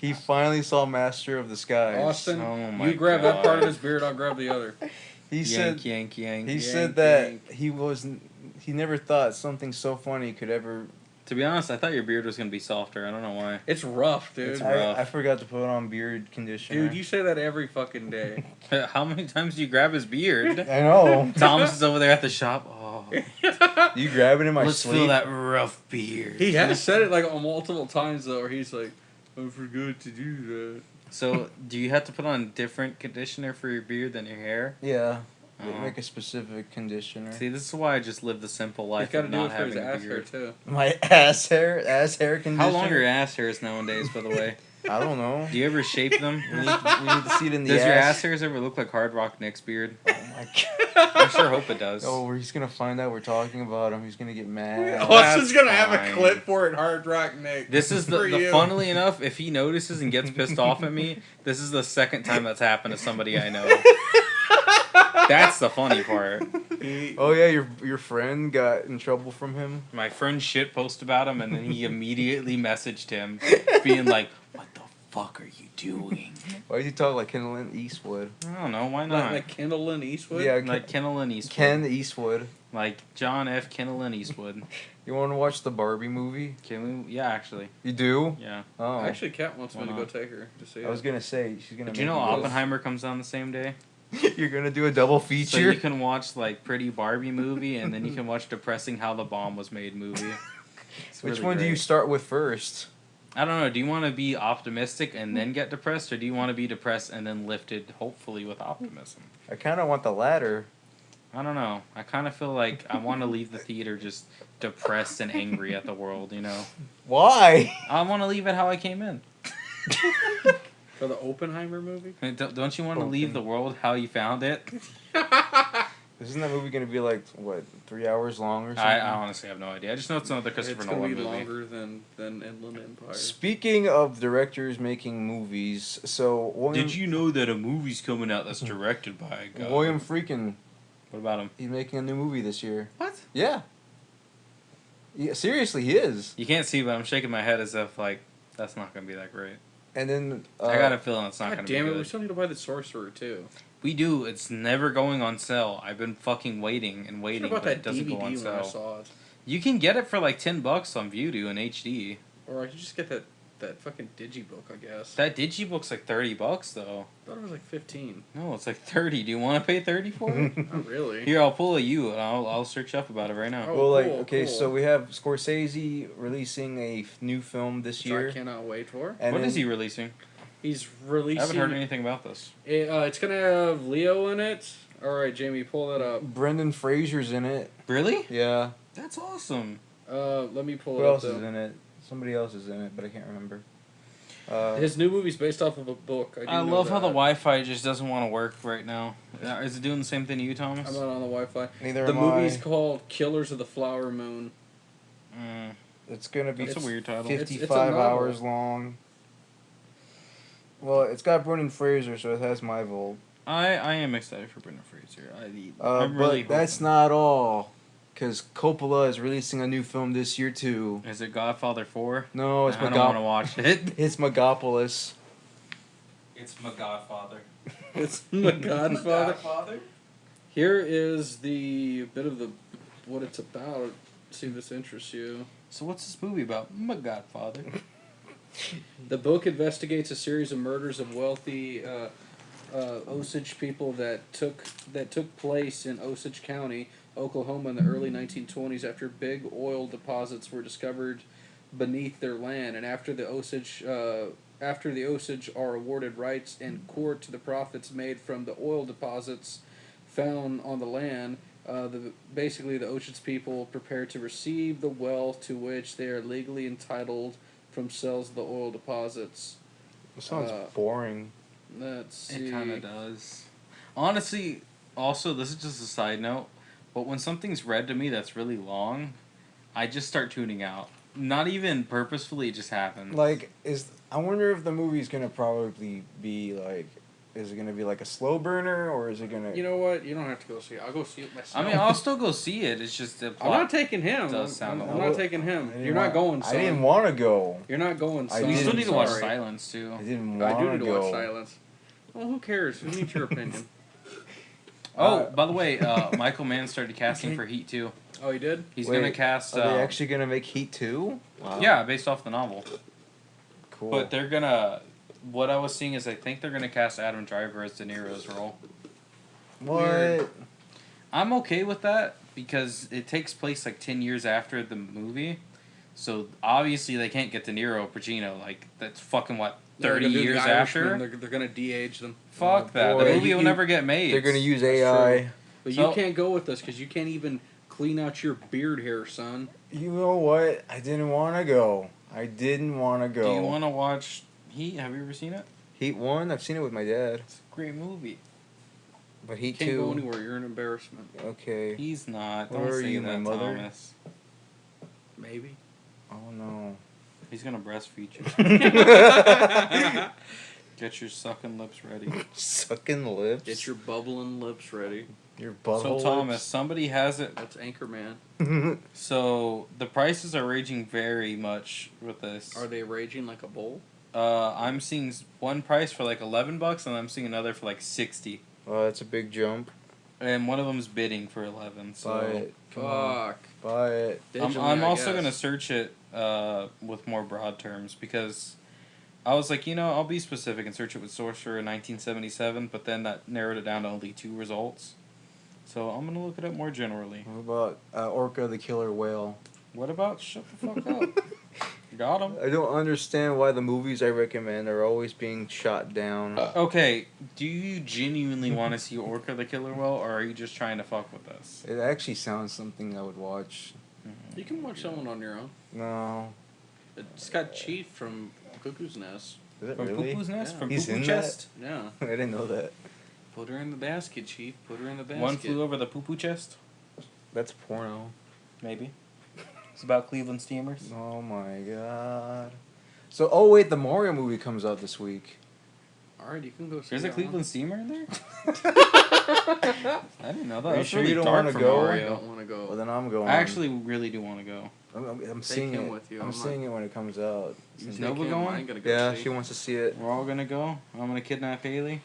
he finally saw Master of the Skies. Austin, Oh my you grab that God. part of his beard, I'll grab the other. He said yank. he said that he never thought something so funny could ever. To be honest, I thought your beard was gonna be softer. I don't know why. It's rough, dude. It's rough. I forgot to put on beard conditioner. Dude, you say that every fucking day. How many times do you grab his beard? I know. Thomas is over there at the shop. Oh, You grab it in my let's sleep. feel that rough beard. He has said it like multiple times though, where he's like, I forgot to do that. So, do you have to put on different conditioner for your beard than your hair? Yeah. Oh. Make a specific conditioner. See, this is why I just live the simple He's life got to of do not it for his having a ass hair beard. too. My ass hair conditioner. How long are your ass hairs nowadays, by the way? I don't know. Do you ever shape them? We need to see it in the Does ass. your ass hairs ever look like Hard Rock Nick's beard? Oh my god. I sure hope it does. Oh, he's gonna find out we're talking about him. He's gonna get mad. Austin's gonna have fine. a clip for it, Hard Rock Nick. This is the For you. funnily enough, if he notices and gets pissed off at me, this is the second time that's happened to somebody I know. That's the funny part. Oh yeah, your friend got in trouble from him. My friend shit posted about him, and then he immediately messaged him, being like, "What the fuck are you doing?" Why did he talk like Ken Eastwood? I don't know. Why not? Like Kendall and Eastwood? Yeah, Like Kendall and Eastwood. Ken Eastwood. Like John F. Kendall and Eastwood. You want to watch the Barbie movie? Can we? Yeah, actually. You do? Yeah. Oh, Actually, Kat wants me Why to go not? take her to see it. I was gonna say she's gonna. Do you make know me go. Oppenheimer comes on the same day? You're gonna do a double So feature. you can watch like Pretty Barbie movie, and then you can watch Depressing How the Bomb Was Made movie. It's Which really one do you great. start with first? I don't know. Do you want to be optimistic and then get depressed, or do you want to be depressed and then lifted, hopefully, with optimism? I kind of want the latter. I don't know. I kind of feel like I want to leave the theater just depressed and angry at the world, you know? Why? I want to leave it how I came in. For the Oppenheimer movie? I mean, don't you want to leave the world how you found it? Isn't that movie gonna be like what 3 hours long or something? I honestly have no idea. I just know it's another Christopher It's going Nolan to be movie. longer than Inland Empire. Speaking of directors making movies, so William, Did you know that a movie's coming out that's directed by a guy? William Friedkin, What about him? he's making a new movie this year. What? Yeah. Yeah, seriously, he is. You can't see, but I'm shaking my head as if like that's not gonna be that great. And then I got a feeling it's not God gonna damn be it, good. we still need to buy the Sorcerer too. We do. It's never going on sale. I've been fucking waiting and I waiting, bought but that it doesn't DVD go on when I sale. saw it. You can get it for like $10 on Vudu in HD. Or I could just get that fucking digibook, I guess. That digibook's like $30 though. I thought it was like 15. No, it's like 30. Do you want to pay 30 for it? Not really. Here, I'll pull a U and I'll search up about it right now. Oh, well, like, cool, okay, cool. so we have Scorsese releasing a new film this Which year. I cannot wait for. And What then- is he releasing? He's I releasing. haven't heard anything about this. It's gonna have Leo in it. All right, Jamie, pull that up. Brendan Fraser's in it. Really? Yeah. That's awesome. Let me pull Who it up. else is Though. in it? Somebody else is in it, but I can't remember. His new movie's based off of a book. I I know love how that. the Wi-Fi just doesn't want to work right now. Is it doing the same thing to you, Thomas? I'm not on the Wi-Fi. Neither The am movie's I. called Killers of the Flower Moon. It's gonna be That's a weird title. 55 novel. hours long. Well, it's got Brendan Fraser, so it has my vote. I am excited for Brendan Fraser. I'm But really that's hoping. not all, because Coppola is releasing a new film this year too. Is it Godfather 4? No, it's I don't want to watch it. It's Megapolis. It's my godfather. It's my Godfather. Godfather? Here is the bit of the what it's about. See if this interests you. So what's this movie about? My godfather. The book investigates a series of murders of wealthy Osage people that took place in Osage County, Oklahoma, in the early 1920s after big oil deposits were discovered beneath their land, and after the Osage are awarded rights in court to the profits made from the oil deposits found on the land. Basically, the Osage people prepare to receive the wealth to which they are legally entitled from sales of the oil deposits. It sounds boring. Let's see. It kind of does. Honestly, also, this is just a side note, but when something's read to me that's really long, I just start tuning out. Not even purposefully, it just happens. Like, I wonder if the movie's gonna probably be like, is it gonna be like a slow burner, or is it gonna? You know what? You don't have to go see it. I'll go see it myself. I mean, I'll still go see it. It's just the plot. I'm not taking him. Does sound I'm a not little- taking him. I You're not going, son. I didn't want to go. You're not going, son. I You still didn't, need to watch Sorry. Silence too. I didn't want I do to need go. to watch Silence. Well, who cares? Who needs your opinion? Oh, by the way, Michael Mann started casting for Heat 2. Oh, he did? He's Wait, gonna cast. Are they actually gonna make Heat 2? Wow. Yeah, based off the novel. Cool. But they're gonna. What I was seeing is I think they're gonna cast Adam Driver as De Niro's role. What? Weird. I'm okay with that because it takes place like 10 years after the movie. So obviously they can't get De Niro or Pacino. Like, that's fucking what, 30 They're gonna do years the Irishman. after? They're going to de-age them. Fuck Oh, that. boy. The movie will You- never get made. They're gonna use That's AI. true. But So- you can't go with us because you can't even clean out your beard hair, son. You know what? I didn't want to go. I didn't want to go. Do you want to watch Heat? Have you ever seen it? Heat 1? I've seen it with my dad. It's a great movie. But Heat Can't 2. go anywhere. You're an embarrassment. Okay. He's not. Where Don't are say you, that, my mother? Thomas. Maybe. Oh no. He's gonna breastfeed you. Get your sucking lips ready. Sucking lips. Get your bubbling lips ready. Your butthole. So Thomas, somebody has it. That's Anchorman. lips. So the prices are raging very much with this. Are they raging like a bull? I'm seeing one price for like $11, and I'm seeing another for like 60. Oh, that's a big jump. And one of them's bidding for 11. So Buy it. Come on. Fuck. Buy it. I'm Digitally, also I gonna guess. search it with more broad terms because I was like, I'll be specific and search it with Sorcerer in 1977, but then that narrowed it down to only 2 results. So I'm gonna look it up more generally. What about Orca the Killer Whale? What about shut the fuck up? Got him. I don't understand why the movies I recommend are always being shot down. Okay, do you genuinely want to see Orca the Killer Whale, or are you just trying to fuck with us? It actually sounds something I would watch. You can watch someone on your own. No. It's got Chief from Cuckoo's Nest. Is it From really? Poo-Poo's Nest? Yeah. From He's Poo-Poo in Chest? Yeah. I didn't know that. Put her in the basket, Chief. Put her in the basket. One Flew Over the Poo-Poo Chest? That's porno. Maybe. It's about Cleveland Steamers. Oh my god. So, oh wait, the Mario movie comes out this week. Alright, you can go see There's a that one. Cleveland Steamer in there? I didn't know that. Are you That's sure really you don't dark wanna for go? I Mario. don't want to go. Well, then I'm going. I actually really do want to go. I'm seeing him it. with you. I'm I'm seeing it when it comes out. You Is take Nova him, going? I ain't gonna go Yeah, see. she wants to see it. We're all gonna go. I'm gonna kidnap Haley.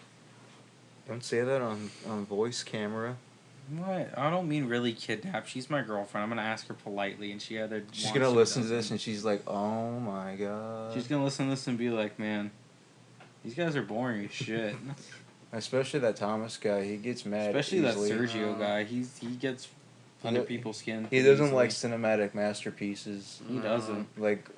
Don't say that on voice camera. What? I don't mean really kidnap. She's my girlfriend. I'm gonna ask her politely, and she either She's wants gonna or listen to doesn't. this and she's like, "Oh my god." She's gonna listen to this and be like, "Man, these guys are boring as shit." Especially that Thomas guy. He gets mad. Especially easily. that Sergio guy. He gets under do- people's skin. He doesn't easily. like cinematic masterpieces. He doesn't. Like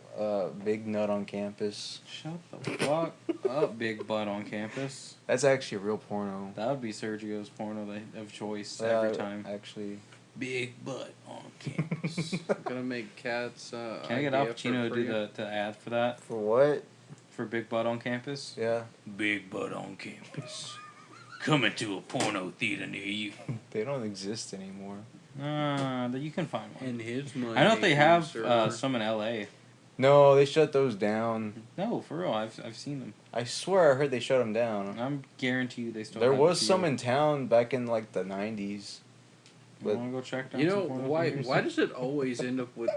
Big Nut on Campus. Shut the fuck up, Big Butt on Campus. That's actually a real porno. That would be Sergio's porno of choice Yeah, every time. Actually. Big Butt on Campus. I'm gonna make cats. Can I get Al Pacino to do the ad for that? For what? For Big Butt on Campus? Yeah. Big Butt on Campus. Coming to a porno theater near you. They don't exist anymore. You can find one. In his mind. I know they have some in LA. No, they shut those down. No, for real. I've seen them. I swear I heard they shut them down. I'm guarantee you they still There have was a few. some in town back in like the 90s. You want to go check down You know some porno why? theaters? Why does it always end up with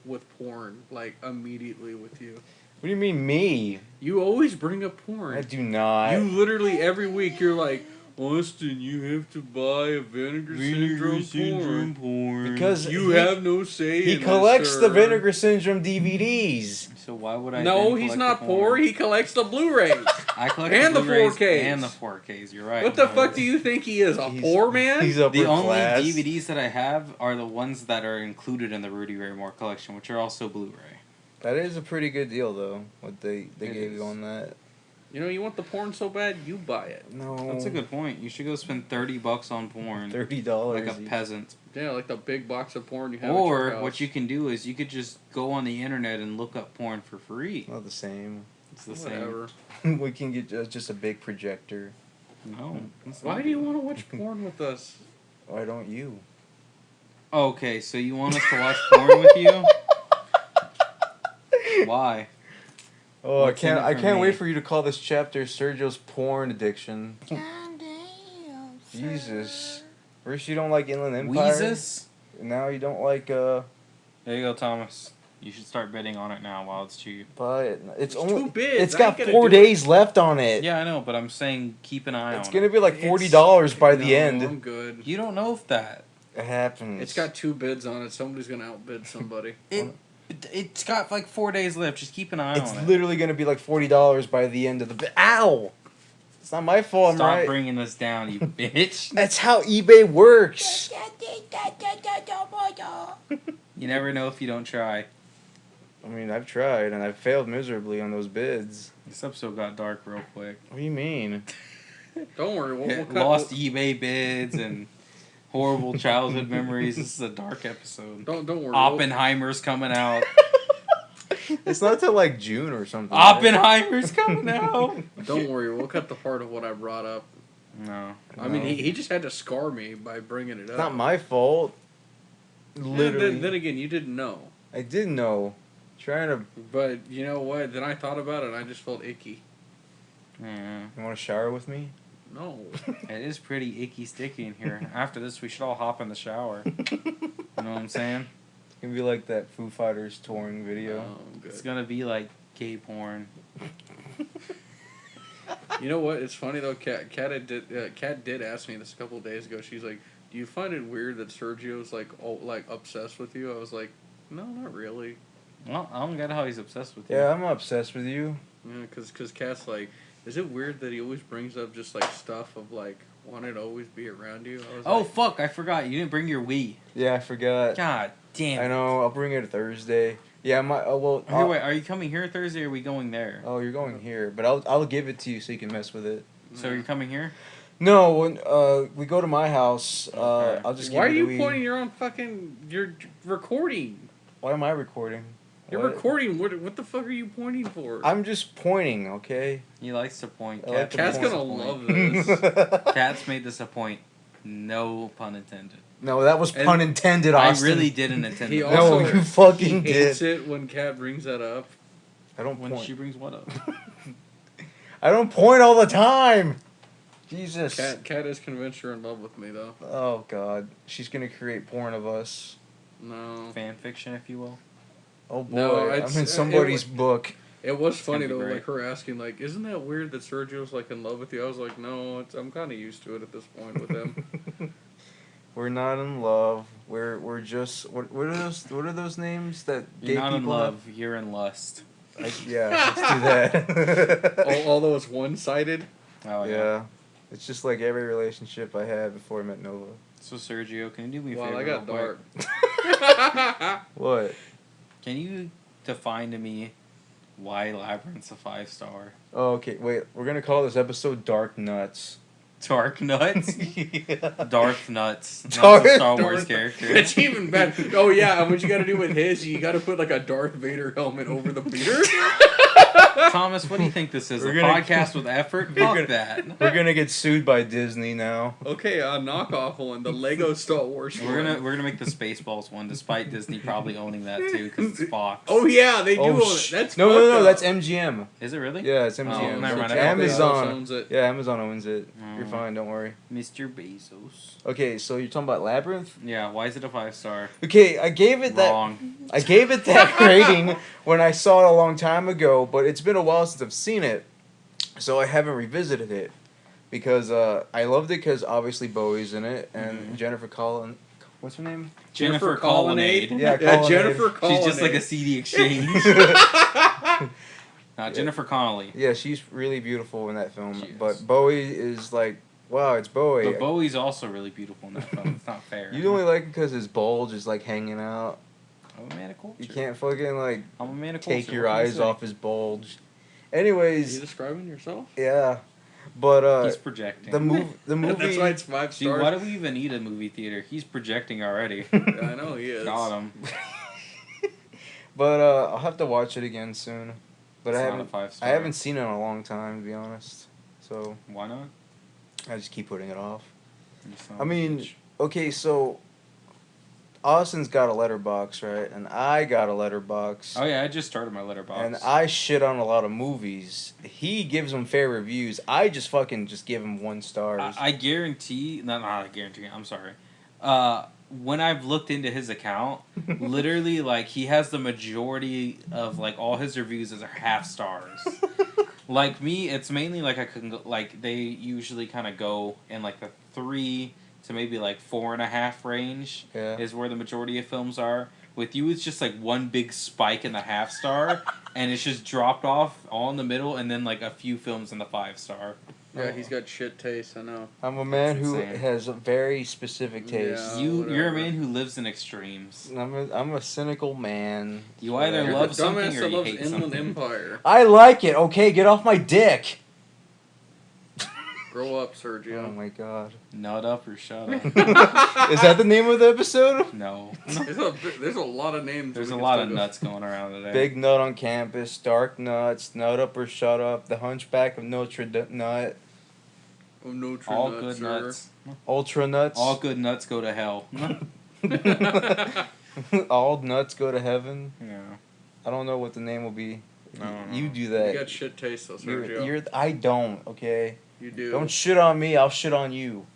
with porn like immediately with you? What do you mean me? You always bring up porn. I do not. You literally every week you're like, Austin, you have to buy a Vinegar Syndrome porn. Because you have no say he in collects this, the sir. Vinegar Syndrome DVDs. So why would I? No, then he's collect not the poor. porn? He collects the Blu-rays. I collect and the the Blu-rays 4Ks. and the 4Ks. You're right. What the fuck do you think he is? A poor man? He's upper The only class. DVDs that I have are the ones that are included in the Rudy Ray Moore collection, which are also Blu-ray. That is a pretty good deal, though. What they It gave is. you on that. You know, you want the porn so bad, you buy it. No. That's a good point. You should go spend $30 on porn, $30. like a peasant. Yeah, like the big box of porn you have at Or your house. what you can do is you could just go on the internet and look up porn for free. Not the same. It's the Whatever. We can get just a big projector. same. No. it's Why not do you good. want to watch porn with us? Why don't you? Okay, so you want us to watch porn with you? Why? Oh, What's in it I for can't me? wait for you to call this chapter Sergio's porn addiction. Jesus. First you don't like Inland Empire. Weezus? Now you don't like There you go, Thomas. You should start bidding on it now while it's cheap. but it's It's only 2 bids. it's I got ain't gonna 4 do it. days left on it. Yeah, I know, but I'm saying keep an eye It's on gonna it. be like It's- $40 by the No, end. I'm good. You don't know if that. It happens. It's got 2 bids on it. Somebody's gonna outbid somebody. It's got like 4 days left. Just keep an eye It's on it. literally gonna be like $40 by the end of the Ow! It's not my fault. Stop I'm right. bringing us down, you bitch. That's how eBay works. You never know if you don't try. I mean, I've tried and I've failed miserably on those bids. This episode got dark real quick. What do you mean? Don't worry. We'll cut, Lost eBay bids and horrible childhood memories. This is a dark episode. Don't worry. Oppenheimer's coming out. It's not till like June or something. right? Oppenheimer's coming out. Don't worry. We'll cut the part of what I brought up. No. I mean, No. he just had to scar me by bringing it up. It's not my fault. Yeah, Literally. then again, you didn't know. I didn't know. Trying to. But you know what? Then I thought about it and I just felt icky. Yeah. You want to shower with me? No. It is pretty icky sticky in here. After this, we should all hop in the shower. You know what I'm saying? It's gonna be like that Foo Fighters touring video. No, I'm good. It's gonna be like gay porn. You know what? It's funny though. Kat did ask me this a couple of days ago. She's like, "Do you find it weird that Sergio's like obsessed with you?" I was like, "No, not really." Well, I don't get how he's obsessed with you. Yeah, I'm obsessed with you. Yeah, cause Kat's like, "Is it weird that he always brings up just like stuff of like wanting to always be around you?" I was Oh, like, fuck, I forgot. You didn't bring your Wii. Yeah, I forgot. God damn it. I know. I'll bring it Thursday. Yeah, well. Here, wait, are you coming here Thursday or are we going there? Oh, you're going here, but I'll give it to you so you can mess with it. So you're coming here? No, when we go to my house, Okay. I'll just. Why are give you Louis- pointing your own fucking? You're recording. Why am I recording? You're What? recording. What the fuck are you pointing for? I'm just pointing, okay? He likes to point. I like to Kat's point. gonna love this. Kat's made this a point. No pun intended. No, that was And pun intended, I Austin. really didn't intend He it. No, also- you fucking He hates did. it when Kat brings that up. I don't When point. she brings what up? I don't point all the time. Jesus. Kat is convinced you're in love with me though. Oh God, she's gonna create porn of us. No. Fan fiction, if you will. Oh boy, No, I'm it's- in somebody's it book. It was funny gonna though, be great. like her asking, like, "Isn't that weird that Sergio's like in love with you?" I was like, "No, I'm kind of used to it at this point with him." We're not in love. We're just what are those names that You're gay not in people love. You're in lust. have? Yeah, let's do that. Although it's one-sided. Oh, Yeah, it's just like every relationship I had before I met Nova. So, Sergio, can you do me a Wow, favor? I got real dark. quick? What? Can you define to me why Labyrinth's a 5-star? Oh, okay, wait. We're gonna call this episode "Dark Nuts." Dark Nuts? Yeah. Darth Nuts. Not Darth- the Star Wars Darth- character. It's even better. Oh yeah, and what you got to do with his, you got to put like a Darth Vader helmet over the beater. Thomas, what do you think this is? We're A gonna- podcast with effort? We're Fuck gonna- that. We're gonna get sued by Disney now. Okay, a knockoff one, the Lego Star Wars. We're one. gonna make the Spaceballs one, despite Disney probably owning that too, because it's Fox. Oh yeah, they do own it. That's no, fucked up. That's MGM. Is it really? Yeah, it's Oh, MGM. never mind. Amazon owns it. Yeah, Amazon owns it. Oh. You're fine. Don't worry. Mr. Bezos. Okay, so you're talking about Labyrinth? Yeah, why is it a 5-star? Okay, I gave it Wrong. that rating when I saw it a long time ago, but it's been a while since I've seen it, so I haven't revisited it because I loved it because obviously Bowie's in it and Jennifer Collin. What's her name? Jennifer Colonnade. Yeah, Yeah, Colonnade. Jennifer Colonnade. She's just like a CD exchange. Jennifer Connelly. Yeah, she's really beautiful in that film, She is. but Bowie is like, wow, it's Bowie. But Bowie's also really beautiful in that film. It's not fair. You only like it because his bulge is like hanging out. I'm a man of culture. You can't fucking like I'm a man of take culture. your What can I eyes say? off his bulge. Are Anyways, you describing yourself? yeah, but He's projecting. the movie. That's why it's 5 Dude, stars. why do we even need a movie theater? He's projecting already. Yeah, I know he is. Got him. But I'll have to watch it again soon. But It's I not haven't. a 5-star. I haven't seen it in a long time, to be honest. So Why not? I just keep putting it off. You son I of a mean, bitch. okay, so Austin's got a letterbox, right? And I got a letterbox. Oh yeah, I just started my letterbox. And I shit on a lot of movies. He gives them fair reviews. I just fucking just give him 1 stars. I guarantee, not I guarantee. I'm sorry. When I've looked into his account, literally, like, he has the majority of, like, all his reviews as are half stars. Like me, it's mainly like I can go, like, they usually kind of go in like the 3 to maybe like 4.5 range. Yeah. Is where the majority of films are. With you, it's just like one big spike in the half star, and it's just dropped off all in the middle, and then like a few films in the 5-star. Yeah, he's got shit taste, I know. I'm a man That's who insane. has a very specific taste. Yeah. You're a whatever. man who lives in extremes. I'm a cynical man. You either Whatever. You're love the something dumbass or that you loves hate Inland something. Empire. I like it. Okay, get off my dick. Grow up, Oh Sergio. my god. Nut up or shut up. Is that the name of the episode? No. There's a lot of names. There's we a can lot still of go. nuts going around today. Big Nut on Campus, Dark Nuts, Nut Up or Shut Up, The Hunchback of Notre Nut, Oh, no true All nuts, good sir. nuts. Ultra Nuts. All good nuts go to hell. All nuts go to heaven. Yeah. I don't know what the name will be. I don't know. You do You that. got shit taste, though, Sergio. I don't, okay? You do. Don't shit on me, I'll shit on you.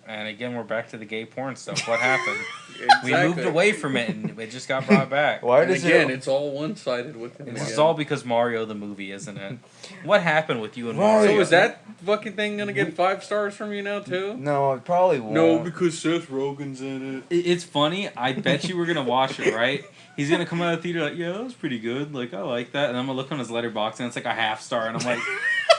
And again, we're back to the gay porn stuff. What happened? Exactly. We moved away from it, and it just got brought back. Why And does again, it... it's all one-sided with him. This is again. all because Mario the movie, isn't it? What happened with you and Right. Mario? So is that fucking thing gonna get 5 stars from you now too? No, it probably won't. No, because Seth Rogen's in it. It's funny. I bet you were gonna watch it, right? He's gonna come out of the theater like, yeah, that was pretty good. Like, I like that. And I'm gonna look on his letterbox, and it's like a half star, and I'm like,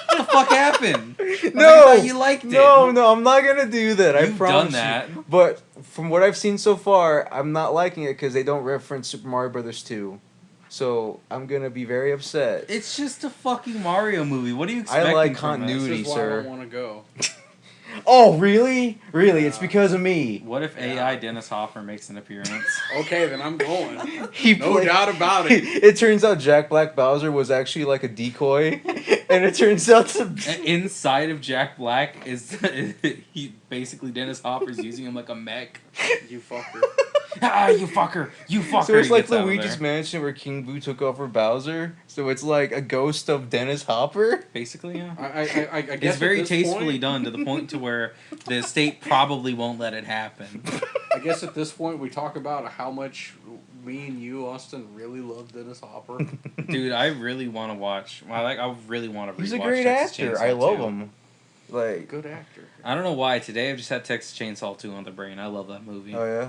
what the fuck happened? Like, No, I thought you liked it. No, I'm not gonna do that. I You've promise done that. You. But from what I've seen so far, I'm not liking it because they don't reference Super Mario Brothers 2. So I'm gonna be very upset. It's just a fucking Mario movie. What do you expect? I like from this? continuity. This is why I sir. don't want to go. Oh, really? Really? It's because of me. What if Yeah. AI Dennis Hopper makes an appearance? Okay, then I'm going. He No played- doubt about it. It turns out Jack Black Bowser was actually like a decoy, and it turns out to. Inside of Jack Black is he basically Dennis Hopper's using him like a mech. You fucker. Ah, you fucker! You fucker! So it's He like gets out of Luigi's there. Mansion where King Boo took over Bowser. So it's like a ghost of Dennis Hopper. Basically, yeah. I guess It's very at this tastefully point, done to the point to where the estate probably won't let it happen. I guess at this point we talk about how much me and you, Austin, really love Dennis Hopper. Dude, I really want to watch. I really want to rewatch He's a great Texas actor. Chainsaw I love 2. him. Like, Good actor. I don't know why. Today I've just had Texas Chainsaw 2 on the brain. I love that movie. oh yeah.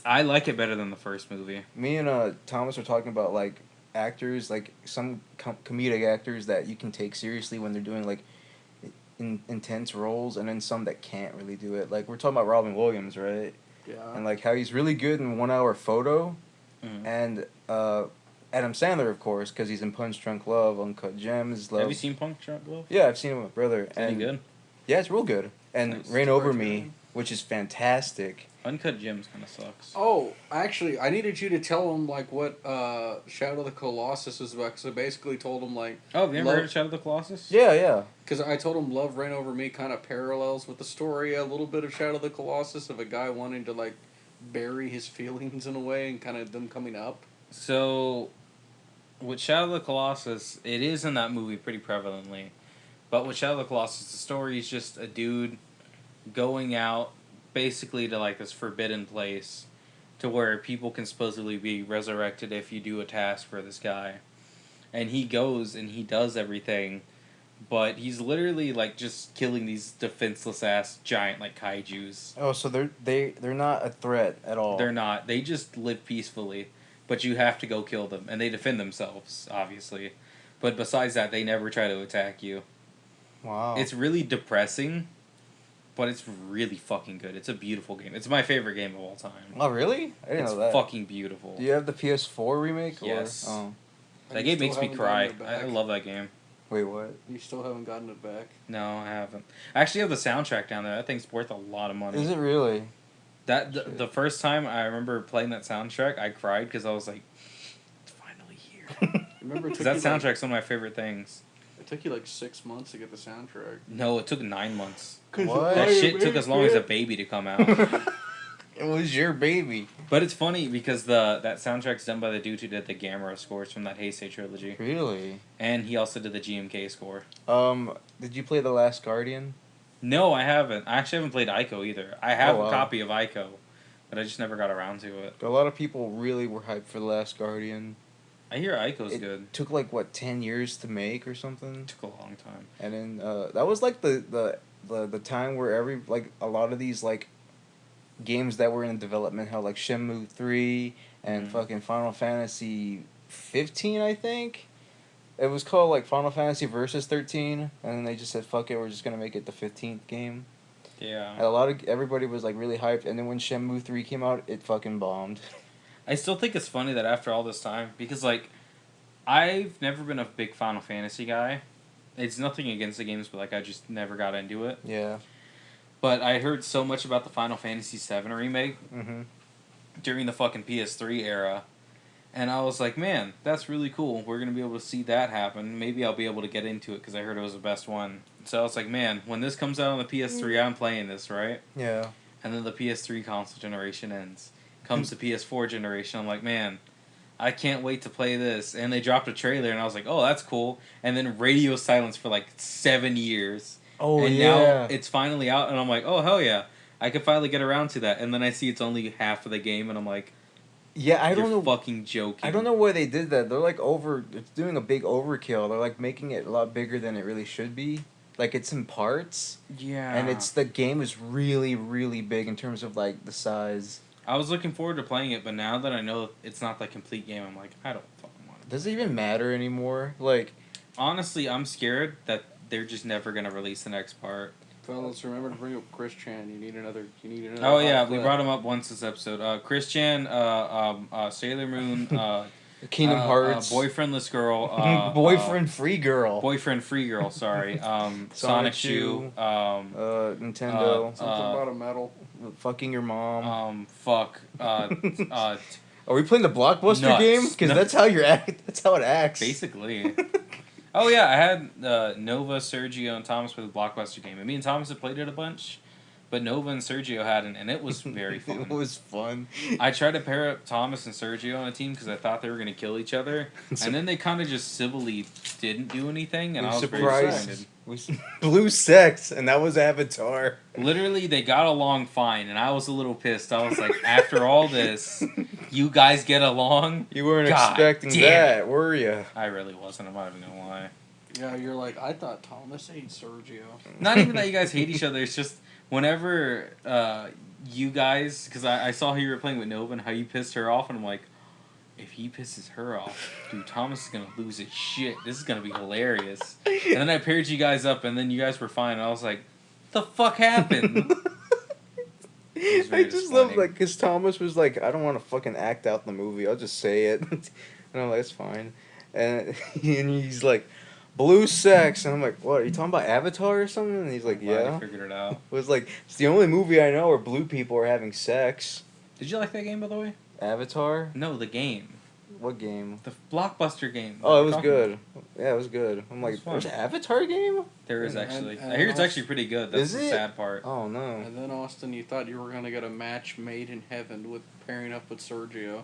I like it better than the first movie. Me and Thomas were talking about like actors, like some comedic actors that you can take seriously when they're doing like intense roles, and then some that can't really do it. Like we're talking about Robin Williams, right? Yeah. And like how he's really good in 1 Hour Photo, Mhm. and Adam Sandler, of course, because he's in Punch Drunk Love, Uncut Gems, Love. Have you seen Punk Drunk Love? Yeah, I've seen it with my brother. Is any good? Yeah, it's real good. And Nice. Reign Over Me, Criterion. which is fantastic. Uncut Gems kind of sucks. Oh, actually, I needed you to tell him like what Shadow of the Colossus is about. Cause I basically told him like, Oh, have you ever Love- heard of Shadow of the Colossus? Yeah, yeah. because I told him Love Reign Over Me kind of parallels with the story a little bit of Shadow of the Colossus of a guy wanting to like bury his feelings in a way and kind of them coming up. So, with Shadow of the Colossus, it is in that movie pretty prevalently. But with Shadow of the Colossus, the story is just a dude going out basically to like this forbidden place to where people can supposedly be resurrected if you do a task for this guy. And he goes and he does everything, but he's literally like just killing these defenseless ass giant like kaijus. Oh, so they're not a threat at all. They're not. They just live peacefully, but you have to go kill them, and they defend themselves, obviously. But besides that, they never try to attack you. Wow. It's really depressing, but it's really fucking good. It's a beautiful game. It's my favorite game of all time. Oh, really? I didn't It's know that. fucking beautiful. Do you have the PS4 remake? Yes. Or? Oh. That game makes me cry. I love that game. Wait, what? You still haven't gotten it back? No, I haven't. I actually have the soundtrack down there. That thing's worth a lot of money. Is it really? The first time I remember playing that soundtrack, I cried because I was like, it's finally here. Remember, it took That you soundtrack's one of my favorite things. It took you like 6 months to get the soundtrack. No, it took 9 months. What? That shit took as long as a baby to come out. It was your baby. But it's funny because that soundtrack's done by the dude who did the Gamera scores from that Heisei trilogy. Really? And he also did the GMK score. Did you play The Last Guardian? No, I haven't. I actually haven't played Ico either. I have Oh, wow. a copy of Ico, but I just never got around to it. A lot of people really were hyped for The Last Guardian. I hear Ico's It good. took like what 10 years to make or something. It took a long time. And then that was like the time where a lot of these like games that were in development, how like Shenmue 3 and fucking Final Fantasy 15, I think. It was called like Final Fantasy Versus 13, and then they just said fuck it, we're just gonna make it the 15th game. Yeah. And everybody was like really hyped, and then when Shenmue 3 came out, it fucking bombed. I still think it's funny that after all this time, because like, I've never been a big Final Fantasy guy. It's nothing against the games, but like I just never got into it. Yeah. But I heard so much about the Final Fantasy VII remake during the fucking PS3 era, and I was like, man, that's really cool. We're gonna be able to see that happen. Maybe I'll be able to get into it because I heard it was the best one. So I was like, man, when this comes out on the PS3, I'm playing this, right? Yeah. And then the PS3 console generation ends. Comes the PS4 generation. I'm like, man, I can't wait to play this. And they dropped a trailer, and I was like, oh, that's cool. And then radio silence for like 7 years. Oh, and yeah. now it's finally out, and I'm like, oh, hell yeah. I could finally get around to that. And then I see it's only half of the game, and I'm like, yeah, I don't know. You're fucking joking. I don't know why they did that. They're like it's doing a big overkill. They're like making it a lot bigger than it really should be. Like it's in parts. Yeah. And the game is really, really big in terms of like the size. I was looking forward to playing it, but now that I know it's not the complete game, I'm like, I don't fucking want it. Does it even matter anymore? Like, honestly, I'm scared that they're just never gonna release the next part. Fellas, remember to bring up Chris Chan. You need another. Oh yeah, we brought him up once this episode. Chris Chan, Sailor Moon, Kingdom Hearts, boyfriendless girl, boyfriend free girl, boyfriend free girl. Sorry, Sonic Shoe, Nintendo, Something about a medal. fucking your mom. Fuck. Are we playing the Blockbuster Nuts. game? Because that's how That's how it acts. Basically. Oh yeah, I had Nova, Sergio, and Thomas play the Blockbuster game. And me and Thomas had played it a bunch, but Nova and Sergio hadn't, and it was very fun. It was fun. I tried to pair up Thomas and Sergio on a team because I thought they were going to kill each other, and then they kind of just civilly didn't do anything, and I was very disappointed. Blue sex, and that was Avatar. Literally, they got along fine, and I was a little pissed. I was like, after all this, you guys get along? You weren't God expecting damn that, were you? I really wasn't. I'm not even going to lie. Yeah, you're like, I thought Thomas hates Sergio. Not even that you guys hate each other. It's just whenever you guys, because I saw how you were playing with Nova and how you pissed her off, and I'm like, if he pisses her off, dude, Thomas is going to lose his shit. This is going to be hilarious. And then I paired you guys up, and then you guys were fine, and I was like, the fuck happened? I just love, like, because Thomas was like, I don't want to fucking act out the movie. I'll just say it. And I'm like, it's fine. And he's like, blue sex. And I'm like, what, are you talking about Avatar or something? And he's like, yeah. I figured it out. It was like, it's the only movie I know where blue people are having sex. Did you like that game, by the way? Avatar? No, the game. What game? The Blockbuster game. Oh, it was good. Yeah, it was good. I'm like, fun. there's an Avatar game? There is actually. And I hear it's actually pretty good. That's Is the it? sad part. Oh, no. And then, Austin, you thought you were going to get a match made in heaven with pairing up with Sergio.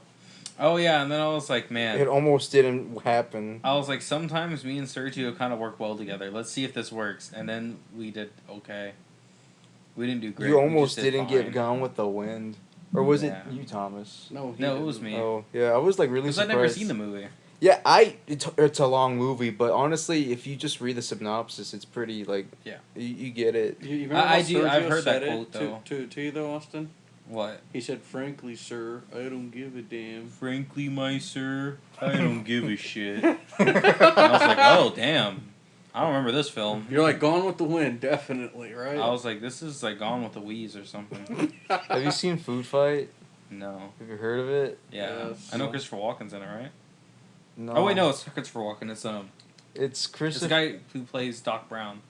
Oh yeah, and then I was like, man. It almost didn't happen. I was like, sometimes me and Sergio kind of work well together. Let's see if this works. And then we did okay. We didn't do great. You We almost just did didn't fine. get Gone with the Wind. Or was Yeah. it you, Thomas? No, No, it was me. Oh, yeah, I was like really Because I'd surprised. never seen the movie. Yeah, it's a long movie, but honestly, if you just read the synopsis, it's pretty, like, Yeah. you get it. You remember I how do. I've Sergio heard that said quote, it though. To you though, Austin. What? He said, "Frankly, sir, I don't give a damn." Frankly, my sir, I don't give a shit. And I was like, oh damn, I don't remember this film. You're like Gone with the Wind, definitely, right? I was like, this is like Gone with the Wheeze or something. Have you seen Food Fight? No. Have you heard of it? Yeah. Yes. I know Christopher Walken's in it, right? No. Oh wait, no, it's not Christopher Walken. It's It's the Christopher. guy who plays Doc Brown.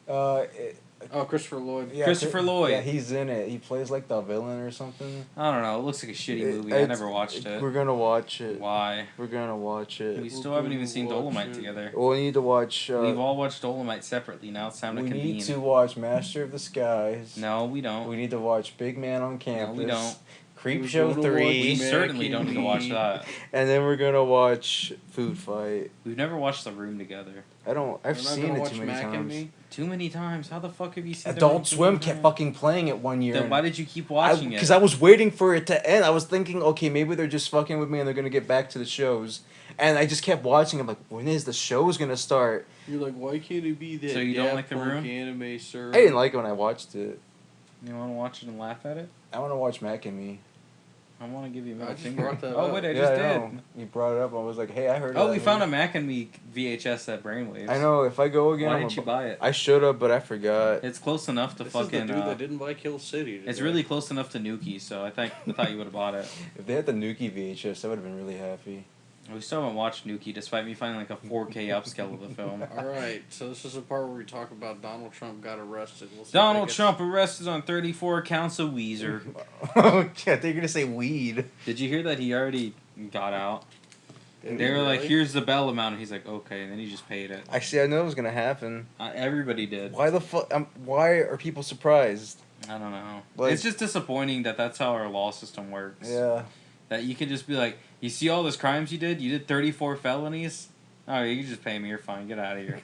Oh, Christopher Lloyd. Yeah, Christopher Lloyd. Yeah, he's in it. He plays like the villain or something. I don't know. It looks like a shitty movie. I It's- never watched it. We're gonna watch it. Why? We're gonna watch We it. still haven't even seen watch Dolomite it. together. We need to watch. We've all watched Dolomite separately. Now it's time to we convene. need to watch Master of the Skies. No, we don't. We need to watch Big Man on Campus. we don't. Creep We're Show gonna We watch 3. certainly don't need to watch that. And then we're gonna watch Food Fight. We've never watched The Room together. I've We're not seen gonna it watch too many Mac and times. Me? Too many times. How the fuck have you seen The Room Adult too Swim many kept times? fucking playing it one year. Then why did you keep watching Because it? I was waiting for it to end. I was thinking, okay, maybe they're just fucking with me and they're gonna get back to the shows. And I just kept watching. I'm like, when is the show's gonna start? You're like, why can't it be that? So you don't Daft like The Punk Room? Anime, sir. I didn't like it when I watched it. You want to watch it and laugh at it? I want to watch Mac and Me. I want to give you a middle just finger. brought that Oh up. wait, I Yeah, just I did. know. You brought it up. I was like, hey, I heard. Oh, of we that found a movie. Mac and Me VHS at Brainwaves. I know. If I go again, Why I'm didn't you buy it? I should have, but I forgot. It's close enough to This is the fucking. dude that didn't buy Kill City. It's today. really close enough to Nuki, so I thought you would have bought it. If they had the Nuki VHS, I would have been really happy. We still haven't watched Nuki, despite me finding like a 4K upscale of the film. All right, so this is the part where we talk about Donald Trump got arrested. We'll see if Donald they get- Trump arrested on 34 counts of Weezer. Okay, I think you're gonna say weed. Did you hear that he already got out? Did They he were like, really? "Here's the bail amount," and he's like, "Okay," and then he just paid it. I know it was gonna happen. Everybody did. Why the fuck? Why are people surprised? I don't know. Like- It's just disappointing that that's how our law system works. Yeah. That you can just be like, you see all those crimes you did? You did 34 felonies? Oh, you can just pay me. You're fine. Get out of here.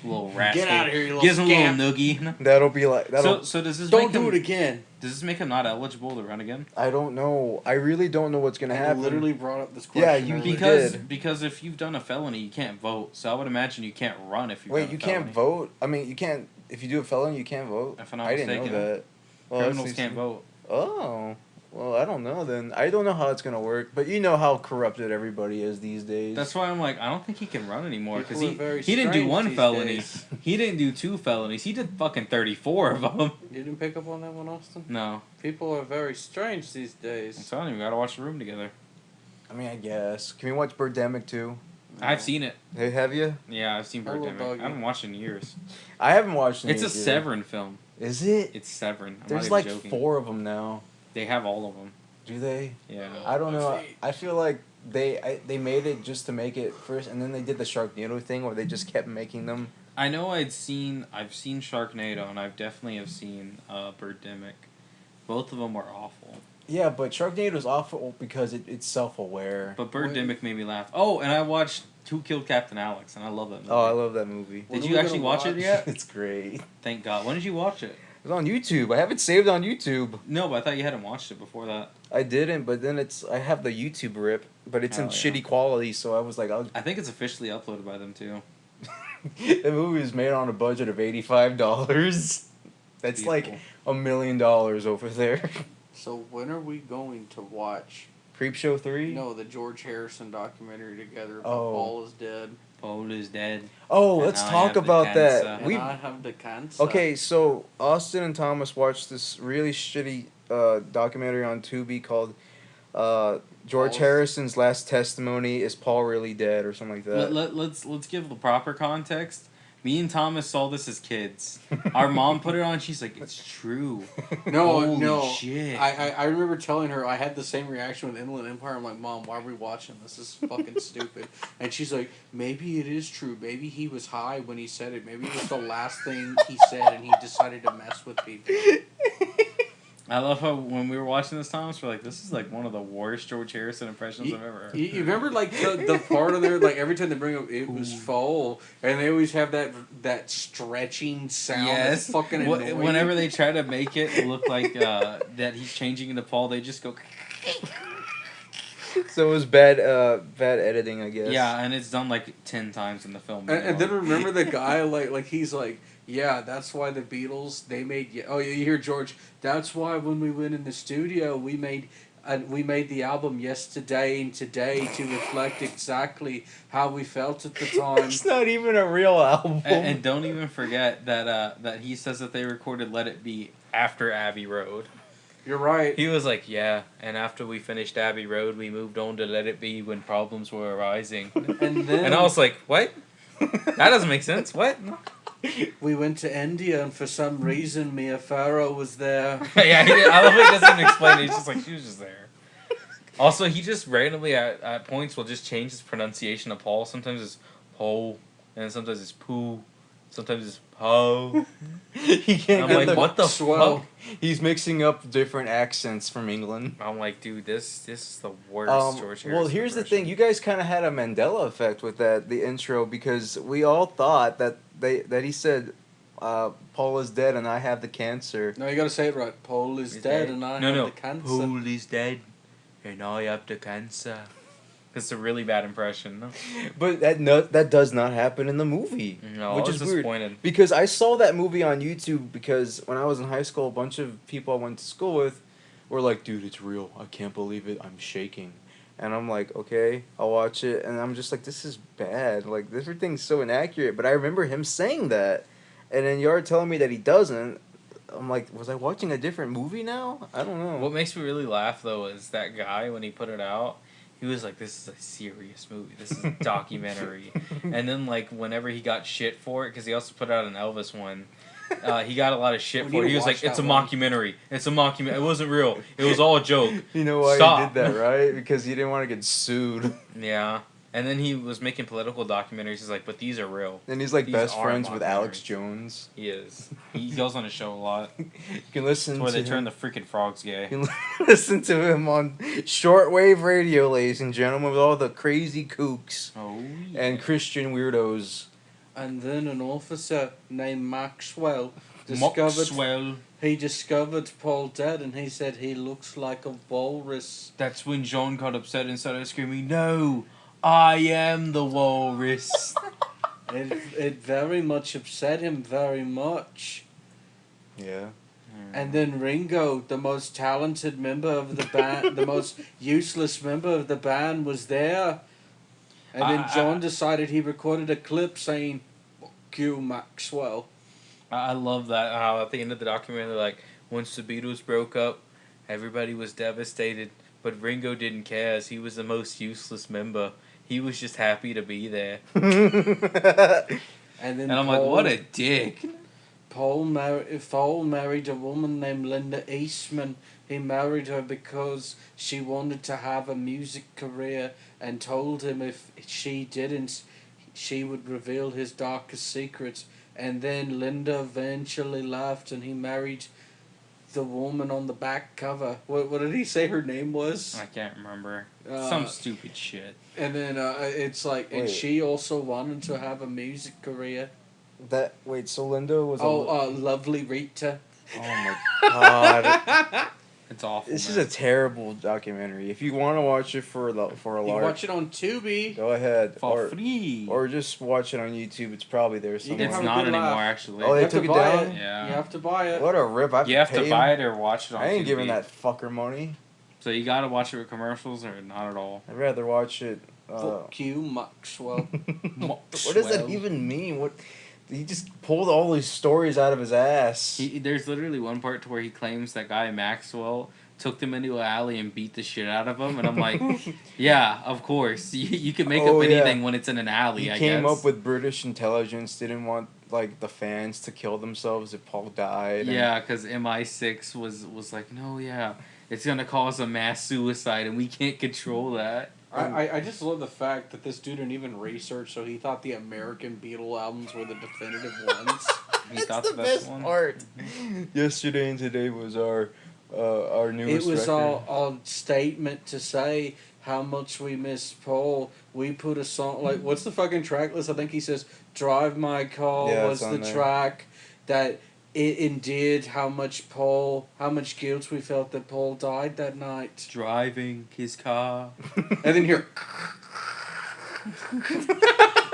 Little rascal. Get out of here, you little Gives him a scamp. little noogie. That'll be like that'll. So does this Don't make do him, it again. Does this make him not eligible to run again? I don't know. I really don't know what's gonna I happen. literally brought up this Yeah, question. you- earlier. did. Because if you've done a felony, you can't vote. So I would imagine you can't run if you Wait, you can't vote? I mean, you can't. If you do a felony, you can't vote. If I'm not I didn't know mistaken. that. Well, Criminals that's- can't vote. Oh. Well, I don't know then. I don't know how it's gonna work, but you know how corrupted everybody is these days. That's why I'm like, I don't think he can run anymore because People are very he didn't do strange one these felony. days. He didn't do two felonies. He did fucking 34 of them. You didn't pick up on that one, Austin? No, People are very strange these I'm days. telling you, we gotta watch The Room together. I mean, I guess. Can we watch Birdemic too? I've seen it. Hey, have you? Yeah, I've seen Hello, Birdemic. doggy. I haven't watched it in years. I haven't watched it. It's a Severin film. Is it? It's Severin. I'm There's not like even joking. 4 of them now. They have all of them. Do they? Yeah. I don't know. I feel like they made it just to make it first, and then they did the Sharknado thing where they just kept making them. I know I've seen Sharknado, and I've definitely have seen Birdemic. Both of them were awful. Yeah, but Sharknado's awful because it's self-aware. But Birdemic made me laugh. Oh, and I watched Who Killed Captain Alex, and I love that movie. Oh, I love that movie. When Did are you we actually gonna watch it watch- yet? It's great. Thank God. When did you watch it? It's on YouTube. I have it saved on YouTube. No, but I thought you hadn't watched it before that. I didn't, but then I have the YouTube rip, but it's in Oh, yeah. shitty quality, so I was like, I think it's officially uploaded by them too. the movie was made on a budget of $85. That's like Beautiful. $1 million over there. So when are we going to watch? Creepshow 3? No, the George Harrison documentary together about Oh. Paul is dead. Paul is dead. Oh, And let's I talk have the about that. cancer. And We I have the cancer. Okay, so Austin and Thomas watched this really shitty documentary on Tubi called George Paul's- Harrison's Last Testimony. Is Paul Really Dead or something like that? Let's give the proper context. Me and Thomas saw this as kids. Our mom put it on. She's like, "It's true." No, Holy no. shit. I remember telling her I had the same reaction with Inland Empire. I'm like, Mom, why are we watching this? This is fucking stupid. And she's like, maybe it is true. Maybe he was high when he said it. Maybe it was the last thing he said and he decided to mess with people. I love how when we were watching this, Thomas, we're like, this is like one of the worst George Harrison impressions I've ever heard. You remember like the part of there, like every time they bring up it was full, and they always have that stretching sound. Yes. That's fucking annoying. Whenever they try to make it look like that he's changing into Paul, they just go. So it was bad editing, I guess. Yeah, and it's done like 10 times in the film. And then remember the guy like he's like, yeah, that's why the Beatles they made. Oh, you hear George? That's why when we went in the studio, we made the album yesterday and today to reflect exactly how we felt at the time. It's not even a real album. And don't even forget that he says that they recorded "Let It Be" after Abbey Road. You're right. He was like, yeah, and after we finished Abbey Road, we moved on to Let It Be when problems were arising. And I was like, what? That doesn't make sense. What? We went to India, and for some reason, Mia Farrow was there. Yeah, I love how he doesn't explain it. He's just like, she was just there. Also, he just randomly at points will just change his pronunciation of Paul. Sometimes it's Paul, and sometimes it's Poo, sometimes it's Ho. He can't. I'm like, what the fuck? He's mixing up different accents from England. I'm like, dude, this is the worst George Harrison. Well, here's the thing. You guys kind of had a Mandela effect with the intro, because we all thought that he said, Paul is dead and I have the cancer. No, you gotta say it right. Paul is dead and I have the cancer. Paul is dead and I have the cancer. It's a really bad impression. No? But that does not happen in the movie. No, which I was is weird. disappointed. Because I saw that movie on YouTube, because when I was in high school, a bunch of people I went to school with were like, dude, it's real. I can't believe it. I'm shaking. And I'm like, okay, I'll watch it. And I'm just like, this is bad. Like, everything's so inaccurate. But I remember him saying that. And then you're telling me that he doesn't. I'm like, was I watching a different movie now? I don't know. What makes me really laugh, though, is that guy, when he put it out, he was like, this is a serious movie. This is a documentary. And then, like, whenever he got shit for it, because he also put out an Elvis one, he got a lot of shit for it. He was like, it's a mockumentary. It's a mockumentary. It wasn't real. It was all a joke. You know why Stop. he did that, right? Because he didn't want to get sued. Yeah. And then he was making political documentaries. He's like, but these are real. And he's like These best aren't friends with Alex documentaries. Jones. He is. He goes on a show a lot. You can listen Where to they him. turn the freaking frogs gay. You can listen to him on shortwave radio, ladies and gentlemen, with all the crazy kooks Oh, yeah. and Christian weirdos. And then an officer named Maxwell discovered Paul dead, and he said he looks like a walrus. That's when Jean got upset and started screaming, no, I am the walrus. It very much upset him very much. Yeah. And then Ringo, the most talented member of the band, the most useless member of the band, was there. And then John decided he recorded a clip saying, "Q Maxwell." I love that, how at the end of the documentary, like, once the Beatles broke up, everybody was devastated, but Ringo didn't care, as he was the most useless member. He was just happy to be there. And I'm like, what a dick. Paul married a woman named Linda Eastman. He married her because she wanted to have a music career, and told him if she didn't, she would reveal his darkest secrets. And then Linda eventually left, and he married the woman on the back cover. What did he say her name was? I can't remember. Some stupid shit. And then it's like, and Wait. she also wanted to have a music career. So Linda was Lovely Rita. Oh my god. It's awful. This man. is a terrible documentary. If you want to watch it for a You can lark, watch it on Tubi. go ahead. for free. Or just watch it on YouTube. It's probably there somewhere. It's have a not good anymore, laugh. actually. Oh, You they have took to it buy down? Yeah. You have to buy it. What a rip. I have You have to pay buy him. it or watch it on I ain't TV. giving that fucker money. So you gotta watch it with commercials or not at all. I'd rather watch it. Fuck you, Maxwell. What does that even mean? What? He just pulled all these stories out of his ass. There's literally one part to where he claims that guy Maxwell took them into an alley and beat the shit out of them, and I'm like, yeah, of course. You can make up anything when it's in an alley, He I came guess. up with British intelligence, didn't want like the fans to kill themselves if Paul died. Yeah, because MI6 was like, no, yeah, it's gonna cause a mass suicide, and we can't control that. I just love the fact that this dude didn't even research, so he thought the American Beatle albums were the definitive ones. He thought the best one. part. Yesterday and today was our our newest It was record. all statement to say how much we miss Paul. We put a song like what's the fucking track list? I think he says "Drive My Car" Yeah, was it's the on there. track that it endeared how much guilt we felt that Paul died that night. Driving his car. And then here,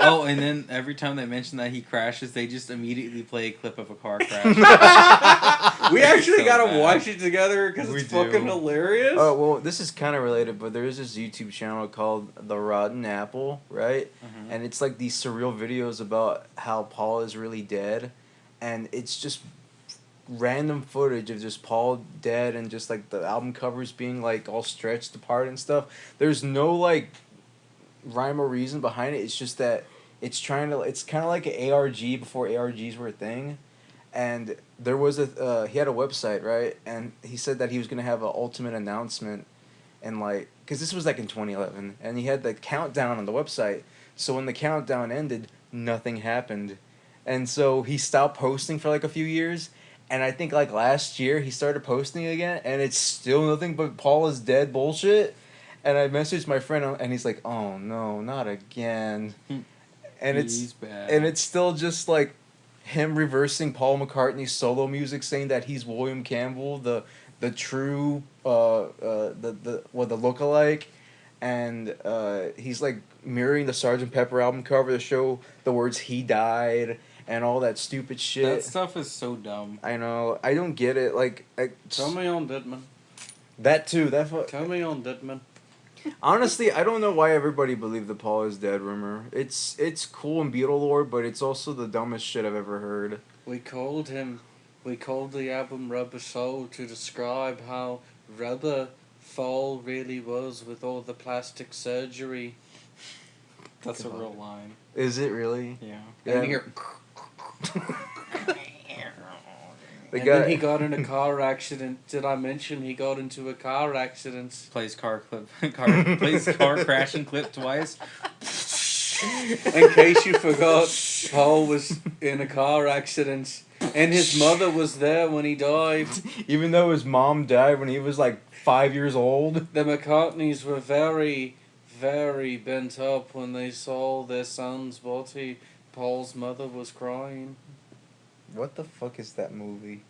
Oh, and then every time they mention that he crashes, they just immediately play a clip of a car crash. we actually So gotta bad. watch it together because We it's fucking do. hilarious. Oh, well, this is kind of related, but there is this YouTube channel called The Rotten Apple, right? Mhm. And it's like these surreal videos about how Paul is really dead, and it's just random footage of just Paul dead and just like the album covers being like all stretched apart and stuff. There's no like rhyme or reason behind it. It's just that it's kind of like an ARG before ARGs were a thing. And there was he had a website, right? And he said that he was going to have an ultimate announcement, and like, because this was like in 2011, and he had the countdown on the website. So when the countdown ended, nothing happened. And so he stopped posting for like a few years. And I think like last year he started posting again, and it's still nothing but Paul is dead bullshit. And I messaged my friend, and he's like, "Oh no, not again." And He's bad. it's still just like him reversing Paul McCartney's solo music, saying that he's William Campbell, the true the lookalike, and he's like mirroring the Sgt. Pepper album cover to show the words "He died" and all that stupid shit. That stuff is so dumb. I know. I don't get it. Like, Tell me on Deadman. that too. Tell me on Deadman. Honestly, I don't know why everybody believed the Paul is dead rumor. It's cool in Beatle lore, but it's also the dumbest shit I've ever heard. We called the album Rubber Soul to describe how rubber Fall really was with all the plastic surgery. That's God. a real line. Is it really? Yeah. Yeah. And here, The and guy. then he got in a car accident. Did I mention he got into a car accident? Plays car crashing clip twice. In case you forgot, Paul was in a car accident, and his mother was there when he died. Even though his mom died when he was like 5 years old. The McCartneys were very, very bent up when they saw their son's body. Paul's mother was crying. What the fuck is that movie?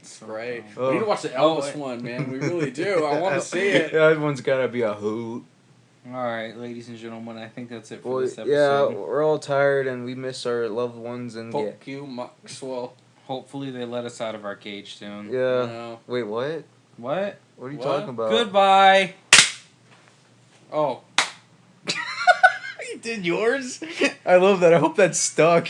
It's great. Oh. We need to watch the Elvis one, man. We really do. I want to see it. That one's gotta be a hoot. Alright, ladies and gentlemen, I think that's it for Well, this yeah, episode. we're all tired and we miss our loved ones and yeah. Fuck you, Maxwell. Hopefully they let us out of our cage soon. Yeah. No. Wait, what? What? What are you What? talking about? Goodbye! Oh. You did yours? I love that. I hope that's stuck.